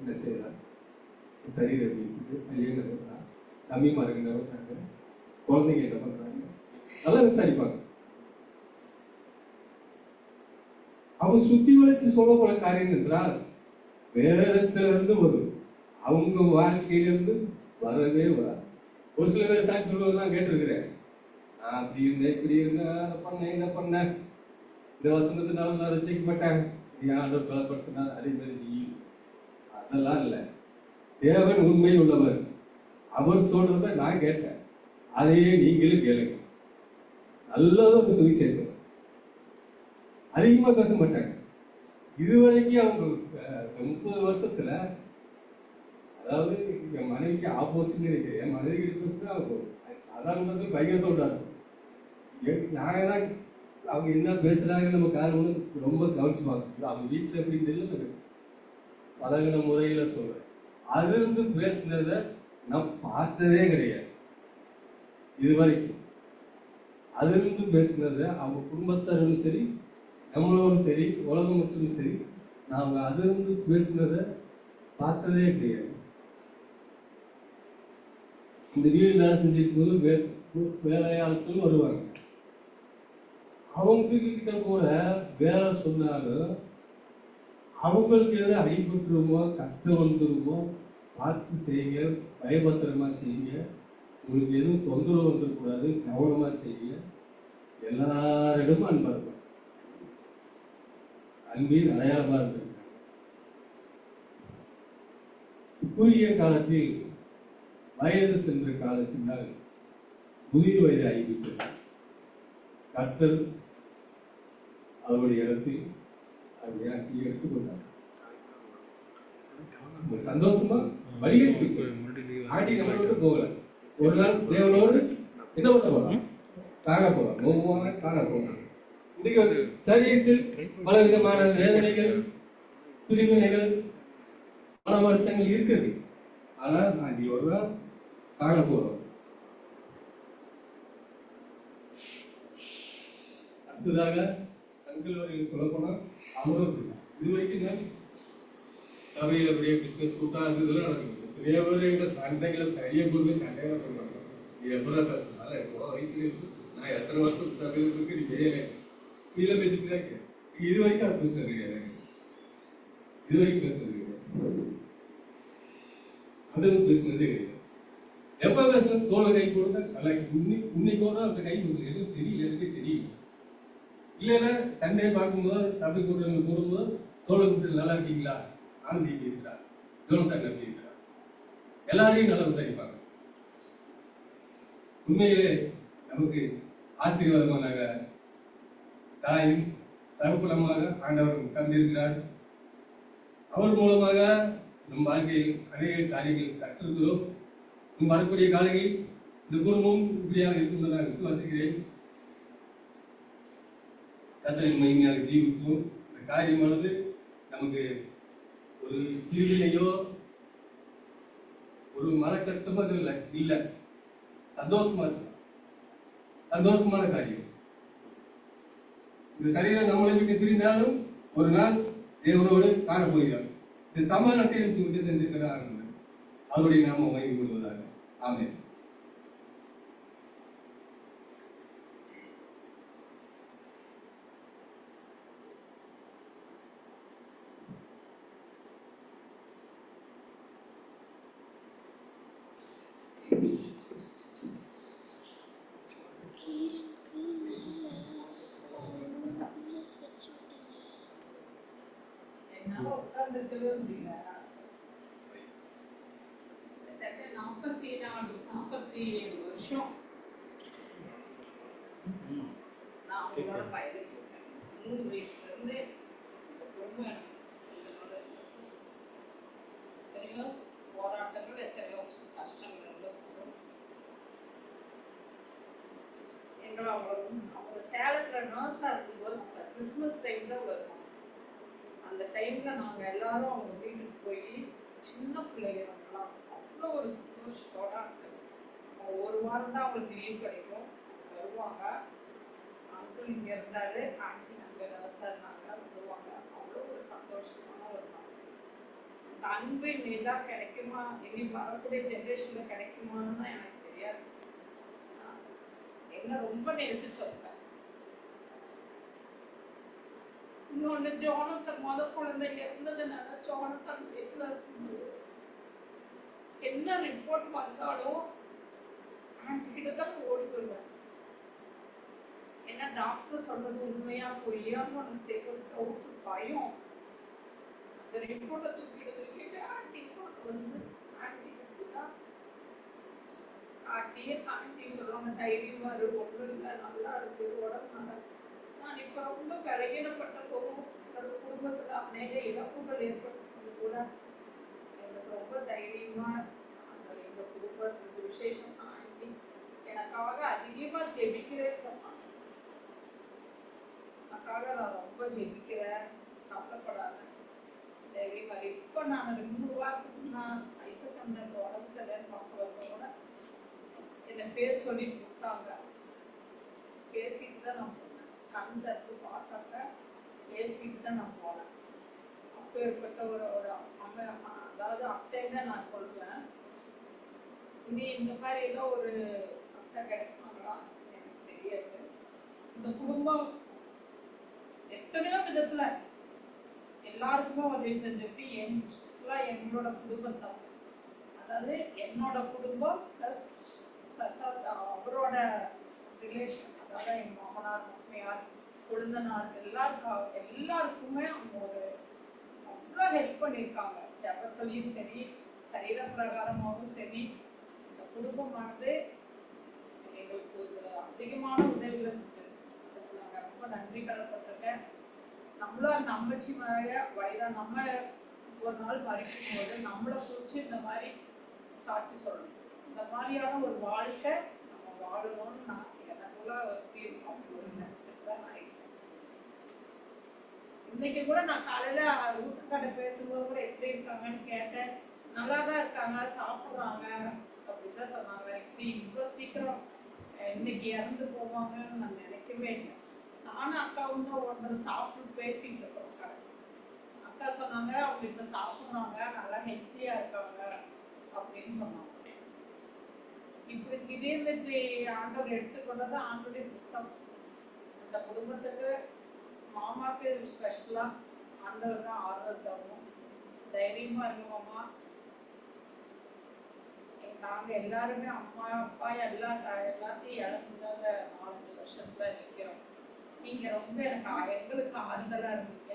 என்ன செய்யலாம், சரீரம் இருக்குது, பையன் என்ன பண்ணுறான், தம்பிமாருக்கு என்ன பண்ணுறாங்க, குழந்தைங்க என்ன பண்ணுறாங்க, அதெல்லாம் விசாரிப்பாங்க. அவங்க சுத்தி வளைச்சு சொல்லக்கூட காரியம் என்றால் வேதத்திலிருந்து வரும், அவங்க வாழ்க்கையிலிருந்து வரவே வராது. ஒரு சில பேர் சாட்சி சொல்வதெல்லாம் கேட்டிருக்கிறேன். நான் அப்படி இருந்தேன், இப்படி இருந்தேன், அதை பண்ணேன், இதை பண்ணேன், இந்த வசனத்தினால நான் ரசிக்கப்பட்டேன், ஆண்டவர் பலப்படுத்தினார், அதே மாதிரி அதெல்லாம் இல்லை. தேவன் உண்மை உள்ளவர். அவர் சொல்றத நான் கேட்டேன், அதையே நீங்களும் கேளுங்க. நல்லதொரு சுவிசேஷம். அதிகமா பேச மாட்டாங்க. இதுவரைக்கும் அவங்க 30 வருஷத்துல, அதாவது என் மனைவிக்கு ஆப்போசிட் நினைக்கிறேன். என் மனைவி கிட்ட பேசுனா சாதாரண பேச பயங்கர சொல்றாரு. நாங்க தான் அவங்க என்ன பேசுறாங்க நம்ம காரணம் ரொம்ப கவனிச்சுப்பாங்க. அவங்க வீட்டில் எப்படி தெரியல, பழகின முறையில சொல்றேன். அது இருந்து பேசினத நான் பார்த்ததே கிடையாது இதுவரைக்கும். அது இருந்து பேசினத அவங்க குடும்பத்தாரும் சரி, நம்மளோடும் சரி, உலகம் மட்டும் சரி, நாங்கள் அது இருந்து பேசினதை பார்த்ததே கிடையாது. இந்த வீடு வேலை செஞ்சிருக்கும் போது வேலையாட்கள் வருவாங்க. அவங்க கிட்ட கூட வேலை சொன்னாலும் அவங்களுக்கு எது அடிபட்டுருமோ, கஷ்டம் வந்துருமோ பார்த்து செய்யுங்க, பயபத்திரமா செய்யுங்க, உங்களுக்கு எதுவும் தொந்தரவு வந்துடக்கூடாது, கவனமா செய்யுங்க, எல்லாரிடமும் அன்பா இருக்கும். அன்பின் அடையாளமா இருந்திருக்காங்க. குறுகிய காலத்தில் வயது சென்ற காலத்தினால் முதிர் வயது ஆகிவிட்டது. கர்த்தர் அவருடைய இடத்தில் எடுத்துக்கொண்டார். சந்தோஷமா வழிகள் ஆண்டி நம்மளோட போகல. ஒரு நாள் தேவனோடு என்ன பண்ண போறோம், காண போறோம், நோவாக காண போறோம். இன்றைக்கு ஒரு சரீரத்தில் பல விதமான வேதனைகள், பிரிவினைகள், மன வருத்தங்கள் இருக்குது. ஆனால் ஆண்டி ஒரு நாள் காண போறோம். அடுத்ததாக அங்கிள் சொல்ல போனா அவரும் இதுவரைக்கும் சபையில் அப்படியே பிசினஸ் கூட்டா அது இதெல்லாம் நடக்குது. நிறைய பேர் எங்க சண்டைகளை பெரிய குருவே சண்டைகளை பண்ணுவாங்க. நீ எப்படா பேசுனால எவ்வளோ வயசு, நான் எத்தனை வருஷம் சபையில் இருக்கு, நீ வேலை கீழே பேசிட்டு தான் இருக்கேன். இது வரைக்கும் அது பேசுறது கிடையாது. இது வரைக்கும் பேசுறது கிடையாது. அது பேசுனதே கிடையாது. எப்ப பேசணும், தோலை கை கொடுத்தா நல்லா இன்னைக்கோட அந்த கை கொடுத்து எதுவும் தெரியல, எனக்கே தெரியல. இல்லைன்னா சண்டையை பார்க்கும்போது சபை கூட்டங்கள் கூடும்போது தோலை கூட்டல் நல்லா இருக்கீங்களா, ஆனந்தி எப்படி இருக்கிறா, ஜோனத்தான் எப்படி இருக்கிறா, எல்லாரையும் நல்லா விசாரிப்பாங்க. உண்மையிலே நமக்கு ஆசீர்வாதமாக தாயும் தகப்பனமாக ஆண்டவர் தந்திருக்கிறார். அவர் மூலமாக நம் வாழ்க்கையில் அநேக காரியங்கள் கற்றிருக்கிறோம். வரக்கூடிய காலங்களில் இந்த குடும்பம் இப்படியாக இருக்கும் நான் விசுவாசிக்கிறேன். கர்த்தரின் மகிமையாக ஜீவிக்கும். இந்த காரியமானது நமக்கு ஒரு பிரிவினையோ ஒரு மன கஷ்டமோ இல்லை, சந்தோஷமா இருக்கு, சந்தோஷமான காரியம். இந்த சரீரம் நம்மளை விட்டு பிரிந்தாலும் ஒரு நாள் தேவனோடு காணப்போகிறார். இந்த சமாதானத்தை எனக்கு விட்டு தந்திருக்கிறார். அவருடைய நாமம் மகிமை கொள்வதாக. ஆமென். வருஷம் நான் அவங்களோட பயணிச்சிருக்கேன். 3 வயசுல இருந்து இந்த குடும்பம் எத்தனையோ போராட்டங்கள், எத்தனையோ கஷ்டங்கள் இருந்தோம். எங்களை அவங்க சேலத்துல நர்ஸா இருக்கும்போது அந்த கிறிஸ்மஸ் டைம்ல வருவாங்க. அந்த டைம்ல நாங்க எல்லாரும் அவங்க வீட்டுக்கு போய் சின்ன பிள்ளைகள்லாம் அவ்வளோ ஒரு சந்தோஷத்தோட ஒரு வாரம் தான் அவங்களுக்கு லீவ் கிடைக்கும், வருவாங்க. அங்கிள் இங்கே இருந்தாரு, ஆண்டி அங்கே நர்ஸாக இருந்தாங்க, வருவாங்க. அவ்வளோ ஒரு சந்தோஷமான ஒரு நாள். அந்த அன்பு இனிதான் கிடைக்குமா, இனி வரக்கூடிய ஜென்ரேஷன்ல கிடைக்குமான்னு தான் எனக்கு தெரியாது. என்ன ரொம்ப நேசிச்சவங்க. இன்னொன்னு ஜோனத்தன் குழந்தை இருந்ததுனால ஜோனத்தன் வீட்டுல இருக்கும்போது என்ன ரிப்போர்ட் வந்தாலும் கிட்டதான் ஓடி போடுவேன். ஏன்னா டாக்டர் சொல்றது உண்மையா பொய்யான்னு உனக்கு டவுட் பயம். அந்த ரிப்போர்ட்டை தூக்கிட்டு ஆண்டி வந்து ஆண்டி காட்டியே ஆண்டி சொல்லுவாங்க தைரியமா இருக்கு, ஒன்றும் இல்லை, நல்லா இருக்கு, உடம்பு நல்லா. நான் இப்ப ரொம்ப விலகினப்பட்ட போகும் என்னோட குடும்பத்துல அநேக இழப்புகள் ஏற்பட்டது கூட எனக்கு ரொம்ப தைரியமா அந்த எங்க குடும்பத்துக்கு விசேஷம் ஆண்டி எனக்காக அதிகமா ஜெபிக்கிறேன்னு சொன்னாங்க. அதுக்காக நான் ரொம்ப ஜெபிக்கிறேன், கவலைப்படாத, தைரியமா. இப்ப நான் 2 வாரத்துக்கு நான் ஐசக்கண்ணன் உடம்பு சரியான்னு பார்க்க வரவங்க என்னை பேர் சொல்லி கூப்பிட்டாங்க. பேசிட்டு தான் நான் போனேன். கண் தட்டு பார்த்தாக்க பேசிட்டு தான் நான் போனேன். அப்போ ஏற்பட்ட ஒரு அம்மா, அதாவது அத்தைன்னு நான் சொல்லுவேன். இனி இந்த மாதிரி ஏதோ ஒரு அத்தை கிடைப்பாங்களா எனக்கு தெரியாது. இந்த குடும்பம் எத்தனையோ விதத்துல எல்லாருக்குமே உதவி செஞ்சிருக்கு. எங்களோட குடும்பத்தை, அதாவது என்னோட குடும்பம் பிளஸ் அவரோட ரிலேஷன், அதாவது எங்க மாமனார் மாமியார் கொழுந்தனார் எல்லாருக்குமே அவங்க ஒரு அவ்வளோ ஹெல்ப் பண்ணியிருக்காங்க. ஜபத்துலையும் சரி, சரீர பிரகாரமாகவும் சரி, இந்த குடும்பமானது எங்களுக்கு ஒரு அதிகமான உதவிகளை செஞ்சிருக்கு. அதுக்கு நாங்கள் ரொம்ப நன்றி கடன்பட்டிருக்கேன். நம்மளும் நம்பச்சி வயதாக நம்ம ஒரு நாள் மறிக்கும் போது நம்மளை குறித்து இந்த மாதிரி சாட்சி சொல்லணும். இந்த மாதிரியான ஒரு வாழ்க்கை நம்ம வாழணும்னு நான் எனக்குள்ள ஒரு நினைச்சிட்டு தான் நான் இருக்கேன். இன்னைக்கு கூட நான் காலையில ஊட்டக்கடை பேசும்போது கூட எப்படி இருக்காங்கன்னு கேட்டேன். நல்லா தான் இருக்காங்க, சாப்பிட்றாங்க அப்படின்னு தான் சொன்னாங்க. இப்படி இவ்வளோ சீக்கிரம் இன்னைக்கு இறந்து போவாங்கன்னு நான் நினைக்கவே இல்லை. நானும் அக்காவும் தான் ஒருத்தர் சாப்பிட்டு பேசிட்டு இருக்கோம். அக்கா சொன்னாங்க அவங்க இப்ப சாப்பிட்றாங்க, நல்லா ஹெல்த்தியா இருக்காங்க அப்படின்னு சொன்னாங்க. இப்ப திடீர்னு இப்படி ஆண்டவர் எடுத்துக்கொண்டது ஆண்டோடைய சுத்தம். அந்த குடும்பத்துக்கு மாமாவுக்கு ஸ்பெஷலா ஆண்டவர் தான் ஆறுதல் தரணும். தைரியமா இருக்கோமா. நாங்க எல்லாருமே அம்மா அப்பா எல்லாத்தையும் இழந்துதாங்க 4 வருஷத்துல நிற்கிறோம். நீங்க ரொம்ப எங்களுக்கு ஆறுதலா இருந்தீங்க.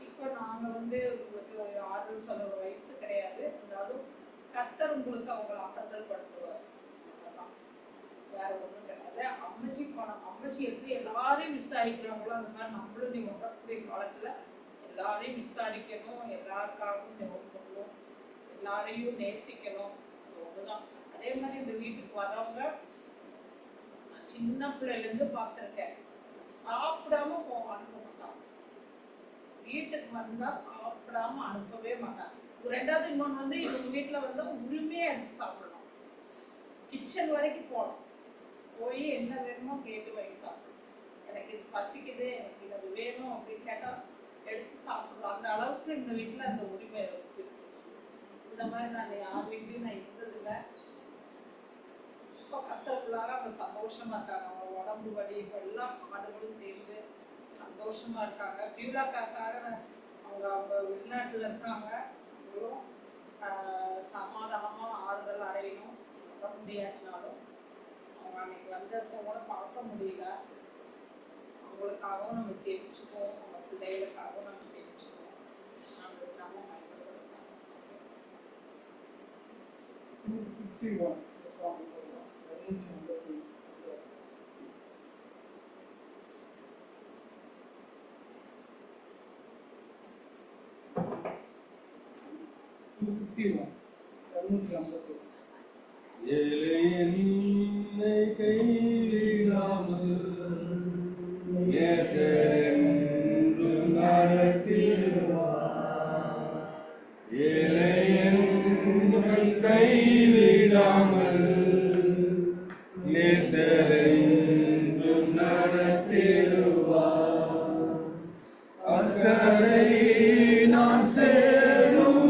இப்போ நாங்க உங்களுக்கு ஆறுதல் சொல்ல வயசு கிடையாது. இருந்தாலும் கர்த்தர் உங்களுக்கு அவங்களை ஆறுதல் படுத்துவார். வேற ஒன்றும் கிடையாது. அம்மச்சி எப்படி எல்லாரையும் விசாரிக்கிறாங்களோ அந்த மாதிரி நம்மளும் நீ வரக்கூடிய காலத்துல எல்லாரையும் விசாரிக்கணும், எல்லாருக்காகவும் ஜெபம், எல்லாரையும் நேசிக்கணும். ஒண்ணுதான். அதே மாதிரி இந்த வீட்டுக்கு வரவங்க சின்ன பிள்ளைல இருந்து பார்த்திருக்கேன், சாப்பிடாம அனுப்ப மாட்டாங்க. வீட்டுக்கு வந்தா சாப்பிடாம அனுப்பவே மாட்டாங்க. ரெண்டாவது இன்னொன்று இவங்க வீட்டுல உரிமையா எடுத்து சாப்பிடணும். கிச்சன் வரைக்கும் போகணும், போய் என்ன வேணுமோ கேட்டு வாங்கி சாப்பிடணும். எனக்கு இது பசிக்குது, எனக்கு இது வேணும் அப்படின்னு கேட்டா எடுத்து சாப்பிடலாம். அந்த அளவுக்கு இந்த வீட்டுல அந்த உரிமை இருக்கு. இந்த மாதிரி நான் யார் வீட்லையும் நான் இருந்ததில்லை. இப்போ கத்தருக்குள்ளாக அவங்க சந்தோஷமா இருக்காங்க. அவங்க உடம்பு வலி இப்போ எல்லா பாடுகளும் தீர்ந்து சந்தோஷமா இருக்காங்க. பியூலாக்காக அவங்க வெளிநாட்டுல இருக்காங்க. அவங்களும் சமாதானமா ஆறுதல் அடையணும். வர முடியாதுனாலும் அவங்க அன்னைக்கு வந்தப்போ கூட பார்க்க முடியல. அவங்களுக்காகவும் நம்ம ஜெயிச்சுக்குவோம், அவங்க பிள்ளைகளுக்காகவும் நம்ம ஜெயிச்சுக்குவோம். நம்ம நம்ம பயன்படுத்தலாம். 251 the song number 2. 251 number 2. ஏழை என்னை கைவிடாமல் நேசரென்று நடத்திடுவார். ஏழை என்னை கைவிடாமல் நேசரென்று நடத்திடுவார். அக்கறை நான் சேரும்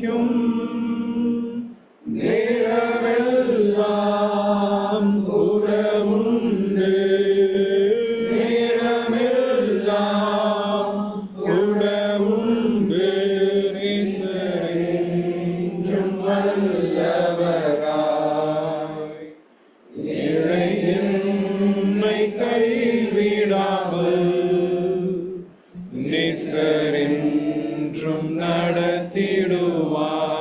துதிக்கும் நேரமெல்லாம் கூட உண்டு, நேரமெல்லாம் கூட உண்டு. நேசரென்றும் வல்லவராய் ஏழை என்னை கைவிடாமல் நேசரென்றும் நடத்திடுவார்.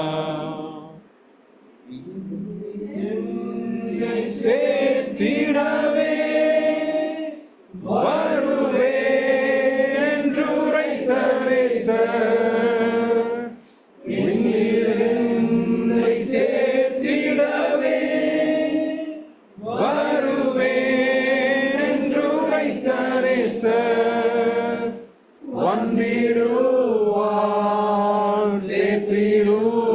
என்னை சேர்த்திடவே வருவேன் என்று உரைத்த நேசர், என்னை சேர்த்திடவே வருவேன் என்று உரைத்த நேசர் வந்திடுவார், சேர்த்திடுவார்,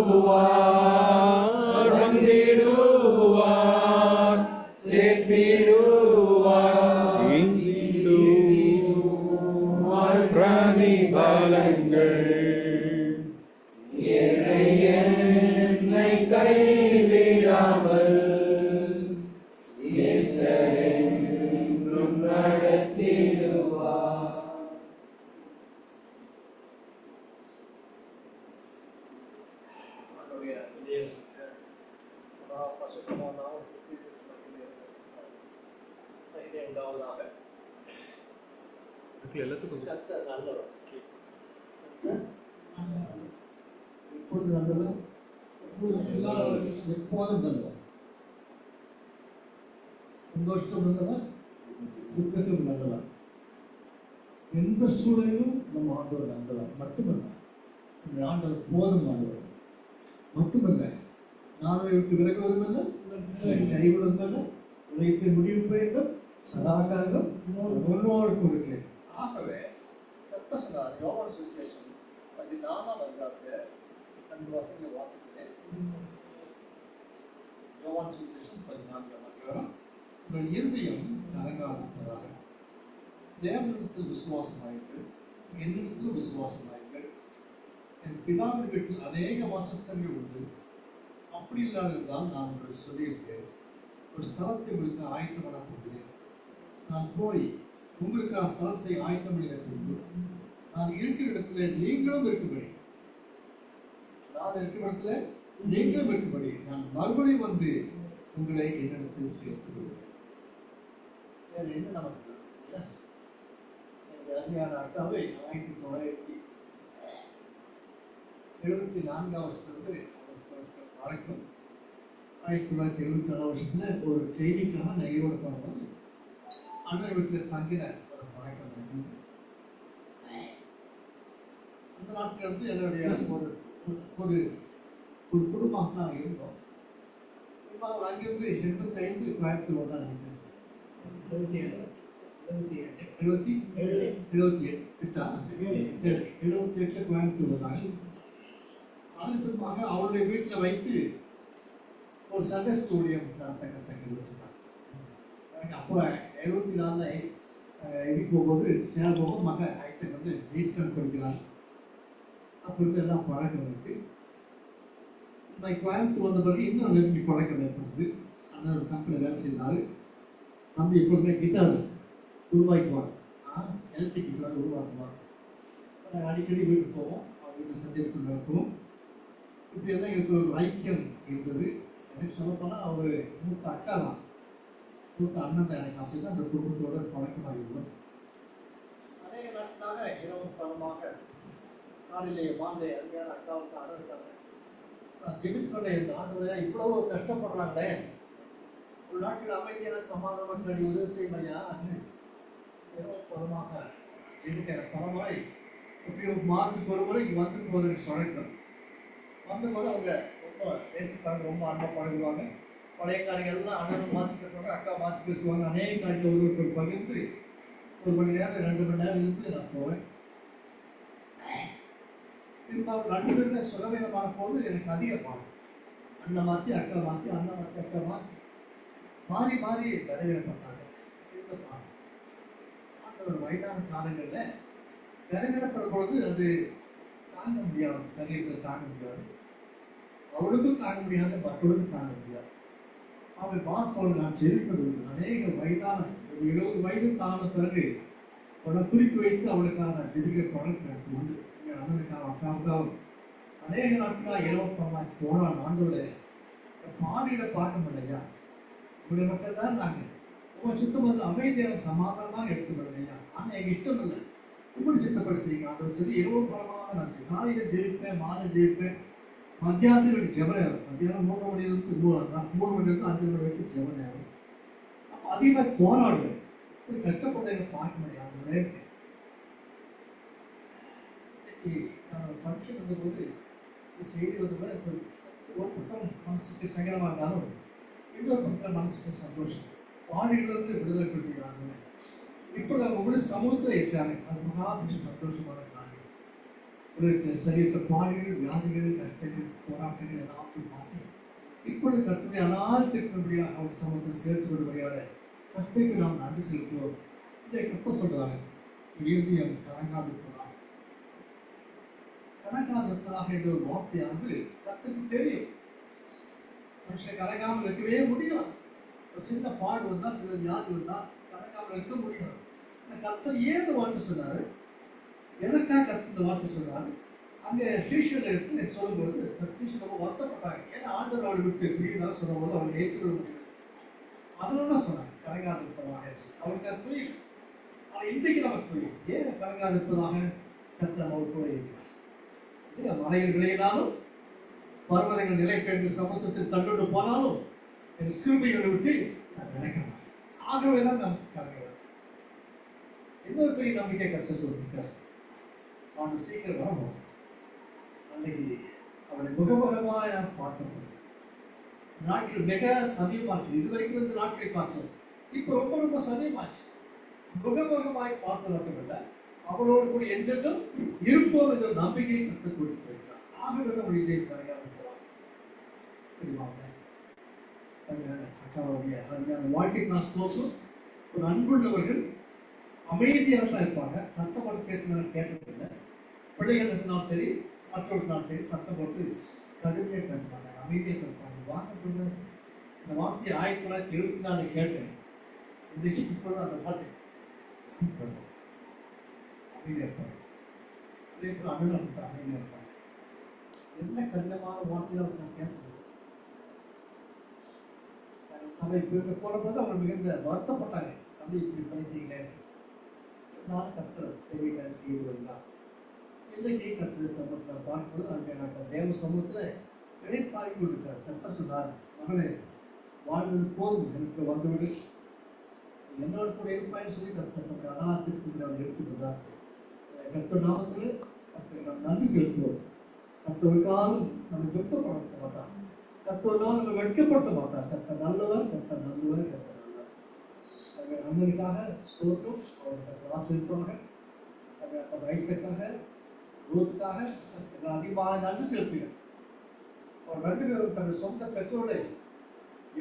வந்திடுவார், சேர்த்திடுவார், இந்திடுவார் பிரதிபலங்கள். ஏழை என்னை கைவிடாமல் நேசரென்றும் நடத்திடுவார். கர்த்தர் நல்லவர். எப்பொழுது நல்லவர்? எப்போதும் நல்லவர். சந்தோஷம் நல்லவர், துக்கத்திலும் நல்லவர். எந்த சூழலிலும் நம்ம ஆண்டவர் நல்லவர் மட்டுமல்ல, நம்ம ஆண்டவர் போதுமானவர் மட்டுமல்ல, நாமே விட்டு விலகுவதும் அல்ல, கைவிடுவதும் அல்ல, உலகத்தின் முடிவு பெய்தும் சதாகாலம் உன்னோடு கொடுக்கிறேன். ஆகவே கர்த்தர் சொன்னார், யோவான் சுவிசேஷம் 14ஆம் அதிகாரத்தில் 2 வசனங்களை வாசிக்கிறேன். யோவான் சுவிசேஷம் 14ஆம் அதிகாரம். உங்கள் இருதயம் கலங்காதிருப்பதாக, தேவனிடத்தில் விசுவாசமாயிருங்கள், என்னிடத்தில் விசுவாசமாயிருங்கள். என் பிதாவின் வீட்டில் அநேக வாசஸ்தலங்கள் உண்டு. அப்படி இல்லாதிருந்தால் நான் உங்களுக்கு சொல்லியிருப்பேன், ஒரு ஸ்தலத்தை உங்களுக்கு ஆயத்தம் பண்ண போகிறேன். நான் போய் உங்களுக்கு ஸ்தலத்தை ஆயத்தம் பண்ணிய பின்பு நான் இருக்கிற இடத்துல நீங்களும் இருக்கும்படி, நான் இருக்கிற இடத்துல நீங்களும் இருக்கும்படி நான் மறுபடியும் வந்து உங்களை என்னிடத்தில் சேர்த்து விடுவேன். வேறு என்ன நமக்கு எங்கள் அருமையான அக்காவை 1974ஆம் வருஷத்துலேருந்து வரைக்கும் 1974 வருஷத்தில் ஒரு ட்ரெயினிங்காக நான் ஈரோடு போனபோது அண்ணன் வீட்டில் தங்கின ஒரு பழக்கம் இருக்கு. அந்த நாட்கள் வந்து என்னுடைய ஒரு ஒரு ஒரு குடும்பம் தான் இருந்தோம். இப்போ அவர் அங்கேருந்து 85 கோயம்புத்தூர் தான் நினைக்கிறேன். 78 கோயம்புத்தூர் தான். அதன் பிறகு அவருடைய வீட்டில் வைத்து ஒரு சண்டே ஸ்டூடியம் நடத்த யோசித்தார். அப்போ 74 இதுக்கு போகும்போது சேலம் போகும்போது மகன் ஆக்சிடென்ட் வந்து ஈஸ்டர்ன் படிக்கிறார். அப்படி எல்லாம் பழக்கம் இருக்கு. நான் கோயம்புத்தூர் வந்த பிறகு இன்னும் நெருங்கி பழக்கம் ஏற்படுது. அண்ணன் ஒரு கம்பெனி வேலை செய்தார். தம்பி எப்பவுமே கிட்டார் உருவாக்குவார், எலக்ட்ரிக் கிட்டார் உருவாக்குவார். அடிக்கடி வீட்டுக்கு போவோம், அவங்க வீட்டில் சண்டே ஸ்கூல் நடக்கும். இப்படி எல்லாம் எங்களுக்கு ஒரு ஐக்கியம் இருந்தது. எனக்கு சொல்லப்போனால் அவர் மூத்த அக்கா தான், மூத்த அண்ணன் தான். எனக்கு அப்படி தான் அந்த குடும்பத்தோட பழக்கமாகிவிடும். அநேக நாட்களாக இரவு பணமாக காலையிலேயே வாழ்ந்த அருமையான அக்காவுக்கு அண்ணன் இருக்காங்க. நான் ஜெபித்துக்கொண்டே இருந்த ஆண்டவரே, இவ்வளவு கஷ்டப்படுறாங்களே, ஒரு நாட்டில் அமைதியாக சமாதானம் கடி உதவி செய்வையா இரவு பணமாக ஜெபிக்க பணமாய் இப்படி ஒரு மாதத்துக்கு ஒரு முறை வந்து போவதற்கு பழக்கம். வந்த போது அவங்க ரொம்ப பேசிப்பாங்க, ரொம்ப அன்பா பழகுவாங்க. பழைய காரியங்கள் எல்லாம் அண்ணனும் மாற்றி பேசுவாங்க, அக்கா மாற்றி பேசுவாங்க. அநேக காரியத்தை ஒருவருக்கு பகிர்ந்து 1 மணி நேரம் 2 மணி நேரம் இருந்து நான் போவேன். இருந்தாலும் 2 பேருமே சுகவீனமான போது எனக்கு அதிகமாக அண்ணன் மாற்றி அக்கா மாற்றி, அண்ணன் மாற்றி அக்கா மாற்றி மாறி மாறி பலவீனப்பட்டாங்க. ஆண்டவர் வயதான காலங்களில் பலவீனப்படும் பொழுது அது தாங்க முடியாது, சரீரத்தில் தாங்க முடியாது. அவளுக்கும் தாங்க முடியாது, மற்றவருக்கும் தாங்க முடியாது. அவன் பார்த்தவள் நான் செழிப்பது அநேக வயதான 70 வயது தான பிறகு அவளை குறித்து வைத்து அவளுக்காக நான் செடிக்கிற பழக்கம் எனக்கு உண்டு. எங்கள் அண்ணனுக்காக அக்காவுக்காகவும் அநேக நாட்களாக இரவப்பமாக போரான் ஆண்டோட பாடியில பார்க்க முடியலையா, இப்படி மக்கள் தான் நாங்கள் உங்க சுத்தமாக அமைதியாக சமாதானமாக எடுத்துக்கொள்ளையா, ஆனால் எங்கள் இஷ்டம் இல்லை, இப்படி சித்தப்படி செய்யுங்க ஆண்டவர் சொல்லி இரவும் பலமாக நான் காலையில் ஜெயிப்பேன், மாலை ஜெயிப்பேன், மத்தியானத்தில் எனக்கு ஜெப நேரம், மத்தியானம் 3 மணிலேருந்து 3 மணிலேருந்து 5 மணி வரைக்கும் ஜெப நேரம். அப்போ அதிகமாக போராடுவேன். இப்படி கஷ்டப்பட எனக்கு பார்க்க முடியாது. இன்னைக்கு நான் ஒரு ஃபங்க்ஷன் வந்தபோது செய்தி வந்தபோது எனக்கு ஒரு பக்கம் மனசுக்கு சங்கடமாக இருந்தாலும் இன்னொரு பக்கம் மனசுக்கு சந்தோஷம். பாடிகளிலிருந்து விடுதலை கொடுக்கிறாங்க. இப்பொழுது அவங்க முழு சமூகத்தில் இருக்காங்க. அது மகா சந்தோஷமான காரியம். உங்களுக்கு சரீரத்தை பாடுகள், வியாதிகள், கஷ்டங்கள், போராட்டங்கள் எல்லாத்தையும் மாற்றி இப்பொழுது கர்த்தருடைய அனாதிருக்கும்படியாக அவங்க சமூகத்தை சேர்த்து விடும்படியாக கர்த்தருக்கு நாம் நன்றி செலுத்துவோம். இதை எப்போ சொல்றாங்க, இறுதியம் கலங்காது இருப்பதாக. கலங்காது இருப்பதாக என்ற ஒரு வார்த்தையானது கர்த்தருக்கு தெரியும். மனுஷன் கலங்காமல் இருக்கவே முடியாது. ஒரு சின்ன பாடு வந்தால், சில வியாதி வந்தால் கலங்காமல் இருக்க முடியாது. கர்த்தர் ஏன் இந்த வார்த்தை சொன்னாரு, எதற்காக கர்த்தர் இந்த வார்த்தை சொன்னாரு? அங்கே சீஷர்கள் எடுத்து சொல்லும்போது சீஷர்கள் ரொம்ப வருத்தப்பட்டாங்க. ஏன்னா ஆண்டவர் அவளை விட்டு பிரியுதாக சொல்லும்போது அவங்க ஏற்றுக்கொள்ள முடியல. அதனால தான் சொன்னாங்க கலங்காது இருப்பதாக. அவருக்கு அது புரியல. ஆனால் இன்றைக்கு நமக்கு புரியும் ஏன் கலங்காது இருப்பதாக கர்த்தர் அவர் கூட இருக்கிறார். மலைகள் விளையினாலும், பர்வதங்கள் நிலை பெற்று சமுத்திரத்தில் தள்ளுண்டு போனாலும் என் கிருபைகளை விட்டு நான் நினைக்க மாட்டேன். ஆகவே தான் நாம் கலங்க வேண்டும். இன்னொரு பெரிய நம்பிக்கை கர்த்தர் கொடுத்திருக்கார். அவன் சீக்கிரம் வரணும். அன்னைக்கு அவளை முகமுகமாக நாம் பார்க்க முடியும். நாட்கள் மிக சமயமாச்சு. இதுவரைக்கும் இந்த நாட்களை பார்த்தோம். இப்போ ரொம்ப ரொம்ப சமயமாச்சு. முகமுகமாய் பார்த்த மட்டுமல்ல, அவளோடு கூட என்றென்றும் இருப்போம் என்ற நம்பிக்கையை கற்றுக் கொடுத்து போயிருக்கிறார். ஆகவே தான் அவள் இதை கலங்காது போவாங்க. அருமையான அக்காவுடைய அருமையான வாழ்க்கைக்கான ஸ்தோத்திரம். ஒரு அன்புள்ளவர்கள் அமைதியாக தான் இருப்பாங்க. சத்தம் போட்டு பேசுனதை கேட்டதில்லை. பிள்ளைகள் இருந்தாலும் சரி, மற்றவர்களாலும் சரி, சத்தம் போட்டு கடுமையாக பேச மாட்டாங்க, அமைதியாக இருப்பாங்க. வாங்க இந்த வார்த்தையை 1974 கேட்டேன். இன்றைக்கு இப்பொழுது அந்த பாட்டு அமைதியாக இருப்பாங்க. அதே போல் அண்ணன் அமைதியாக இருப்பாங்க. என்ன கடினமான வார்த்தையில் நான் கேட்டது. சபை போனபோது அவங்க மிகுந்த வருத்தப்பட்டாங்க. தம்பி இப்படி பண்ணிட்டீங்களே, நான் கற்று தெரியல செய்து வருகிறான். இன்றைக்கு கற்று சமூகத்தில் பார்க்கும்போது அங்கே நாங்கள் தேவ சமூகத்தில் நினைப்பாரி கொண்டிருக்கார். கற்ற சொன்னார், மகனே வாழ்ந்தது போதும், எனக்கு வந்துவிடு, என்னோட கூட இருப்பாயின்னு சொல்லி கற்று அனாத்திற்கு அவர் எடுத்துக்கொண்டார். கற்ற நாமத்தில் கற்று நாம் நன்றி செலுத்துவோம். கற்று காலம் நம்ம துக்கப்படுத்த மாட்டார். கர்த்தர் நம்ம வெட்கப்படுத்த மாட்டார். கர்த்தர் நல்லவர், கர்த்தர் நல்லவர், கர்த்தர் நல்லவர். அண்ணனுக்காக ஸ்தோத்திரம். அவர் ஆசிரியப்பாக, அந்த வயசுக்காக, ரூத்துக்காக அதிகமாக நன்றி செலுத்துகிறேன். அவர் 2 பேரும் தங்கள் சொந்த பெற்றோரை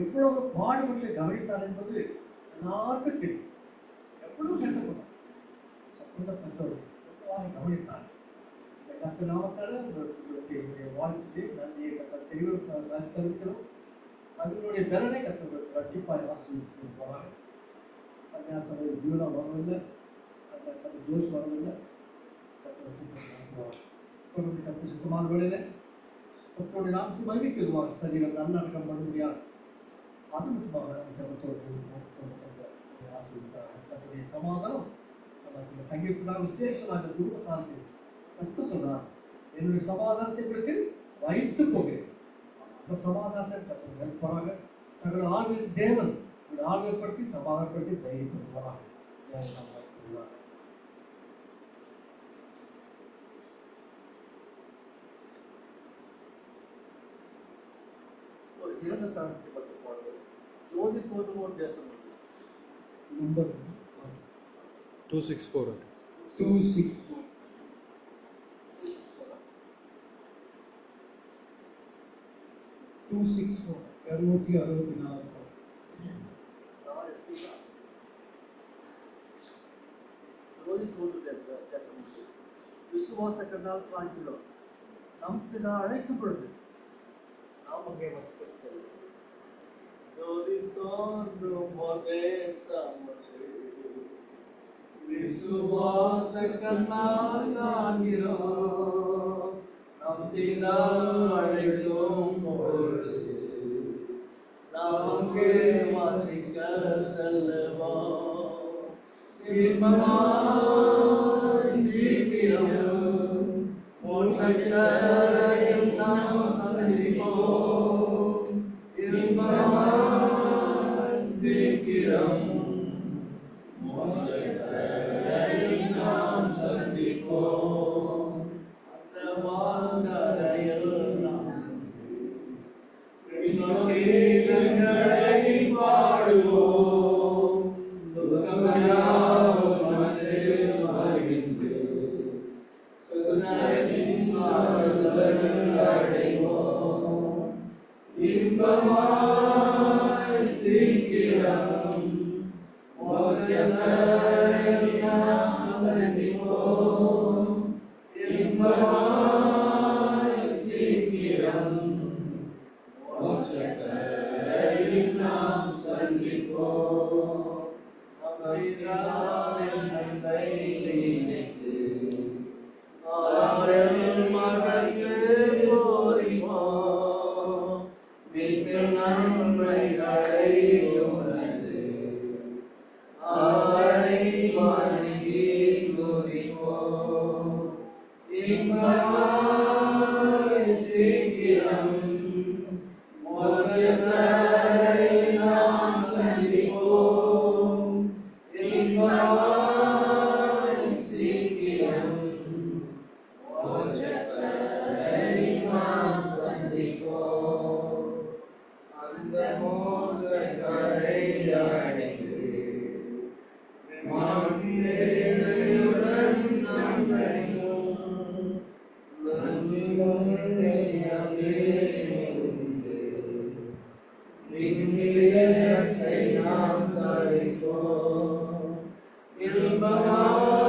எவ்வளவு பாடுபட்டு கவனித்தார் என்பது எல்லாருக்கும் தெரியும். எவ்வளவு கஷ்டப்பட்டார் சொந்த பெற்றோரை எவ்வளவாக கவனித்தார். கர்த்தர் நாமத்தால் உங்களுடைய வாழ்க்கையை நன்றியை கர்த்தர் தெரிவிக்கிறோம். அதனுடைய பலனை கர்த்தர் கண்டிப்பாக ஆசீர்வதித்து போகிறாங்க. தமிழ் சபையில் ஜூனா வரவில்லை, தமிழ் ஜோஷ் வரவில்லை. கர்த்தர் சித்தம் நடத்துவார். கர்த்தர் சுத்தமான வேலையில் கர்த்தருடைய நாமத்தை மகிழ்க்குவார். சரீரம் நல்லடக்கம் பண்ண முடியாது. அது மட்டுமாக ஜபத்தோடு ஆசீர்வதித்தார். கர்த்தருடைய சமாதானம் நமக்கு தங்கியிருப்பதாக விசேஷமாக குடும்பத்தாருக்கு கற்று சொன்னார். என்னுடைய சமாதானத்தை உங்களுக்கு வைத்து போகிறேன். அந்த சமாதானத்தை கற்றுப்பராக சகல ஆண்களின் தேவன் ஆண்கள்படுத்தி சமாதானப்படுத்தி தைரியப்படுத்துவாராக. ஒரு 2 சாதனத்தை பற்றி பாடுவது. ஜோதி போதும் ஒரு தேசம் நம்பர் 264. 264 264 264. விசுவாச கண்ணால் காண்கிறோம். நம் பிதா அழைக்கும் பொழுது அங்கே வசிக்க செல்லும். ஜோதி தோன்றும் போதே சமது விசுவாச கண்ணால் காண்கிறோம். நம் பிதா அழைக்கும் பொழுது நாம் அங்கே வாசிக்க செல்லுவோம். இன்பமாய் சீக்கிரம் மோட்சக்கரையில் நாம் சந்திப்போம். இன்பமாய் சீக்கிரம் மோட்சக்கரையில் நாம் சந்திப்போம். அந்த வாழ்க்கரையில் நாம் கீதங்களை பாடுவோம். துக்கமயாவும் மனதில் மகிழ்ந்து சுதரின் ஆறுதல் அடைவோம். இன்பமாய் சீக்கிரம் மோட்சத்தை நாம் சந்திப்போம். இன்பமாய் சீக்கிரம் மோட்சத்தை நாம் சந்திப்போம். அமிர்தாவின் அன்பை நினைத்து ஆரல் மகற்கு போரிப்போம். மீட்பின் நன்மைகளை உணர்ந்து அவரை வணங்கி துதிப்போம். இன்பமாய் சீக்கிரம் மோட்சத்தை நாம் சந்திப்போம். இன்பமாய் சீக்கிரம் மோட்சத்தை நாம் சந்திப்போம். அந்த மோட்சத்தை அடைந்து மாநிலையுடன் நாம் கழிவோம். நன்றிகளை உண்டு விண்ணிலத்தை நாம் கழிப்போம். இன்பமாய்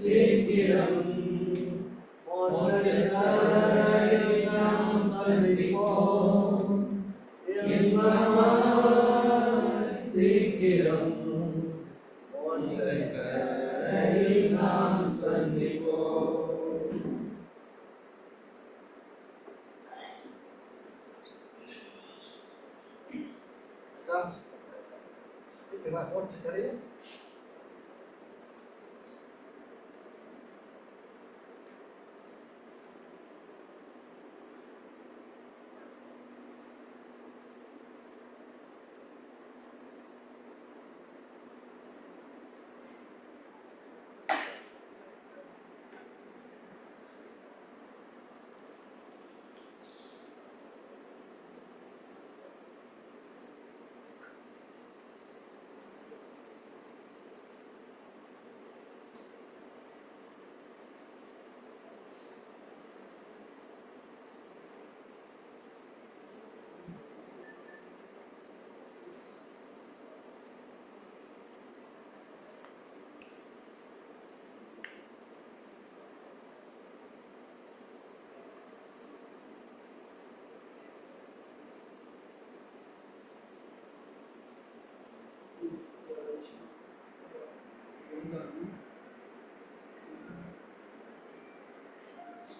சீக்கிரம் மோட்சத்தை நாம் சந்திப்போம். இன்பமாய் சீக்கிரம் மோட்சத்தை நாம் சந்திப்போம். சீக்கிரமா மோட்சத்தை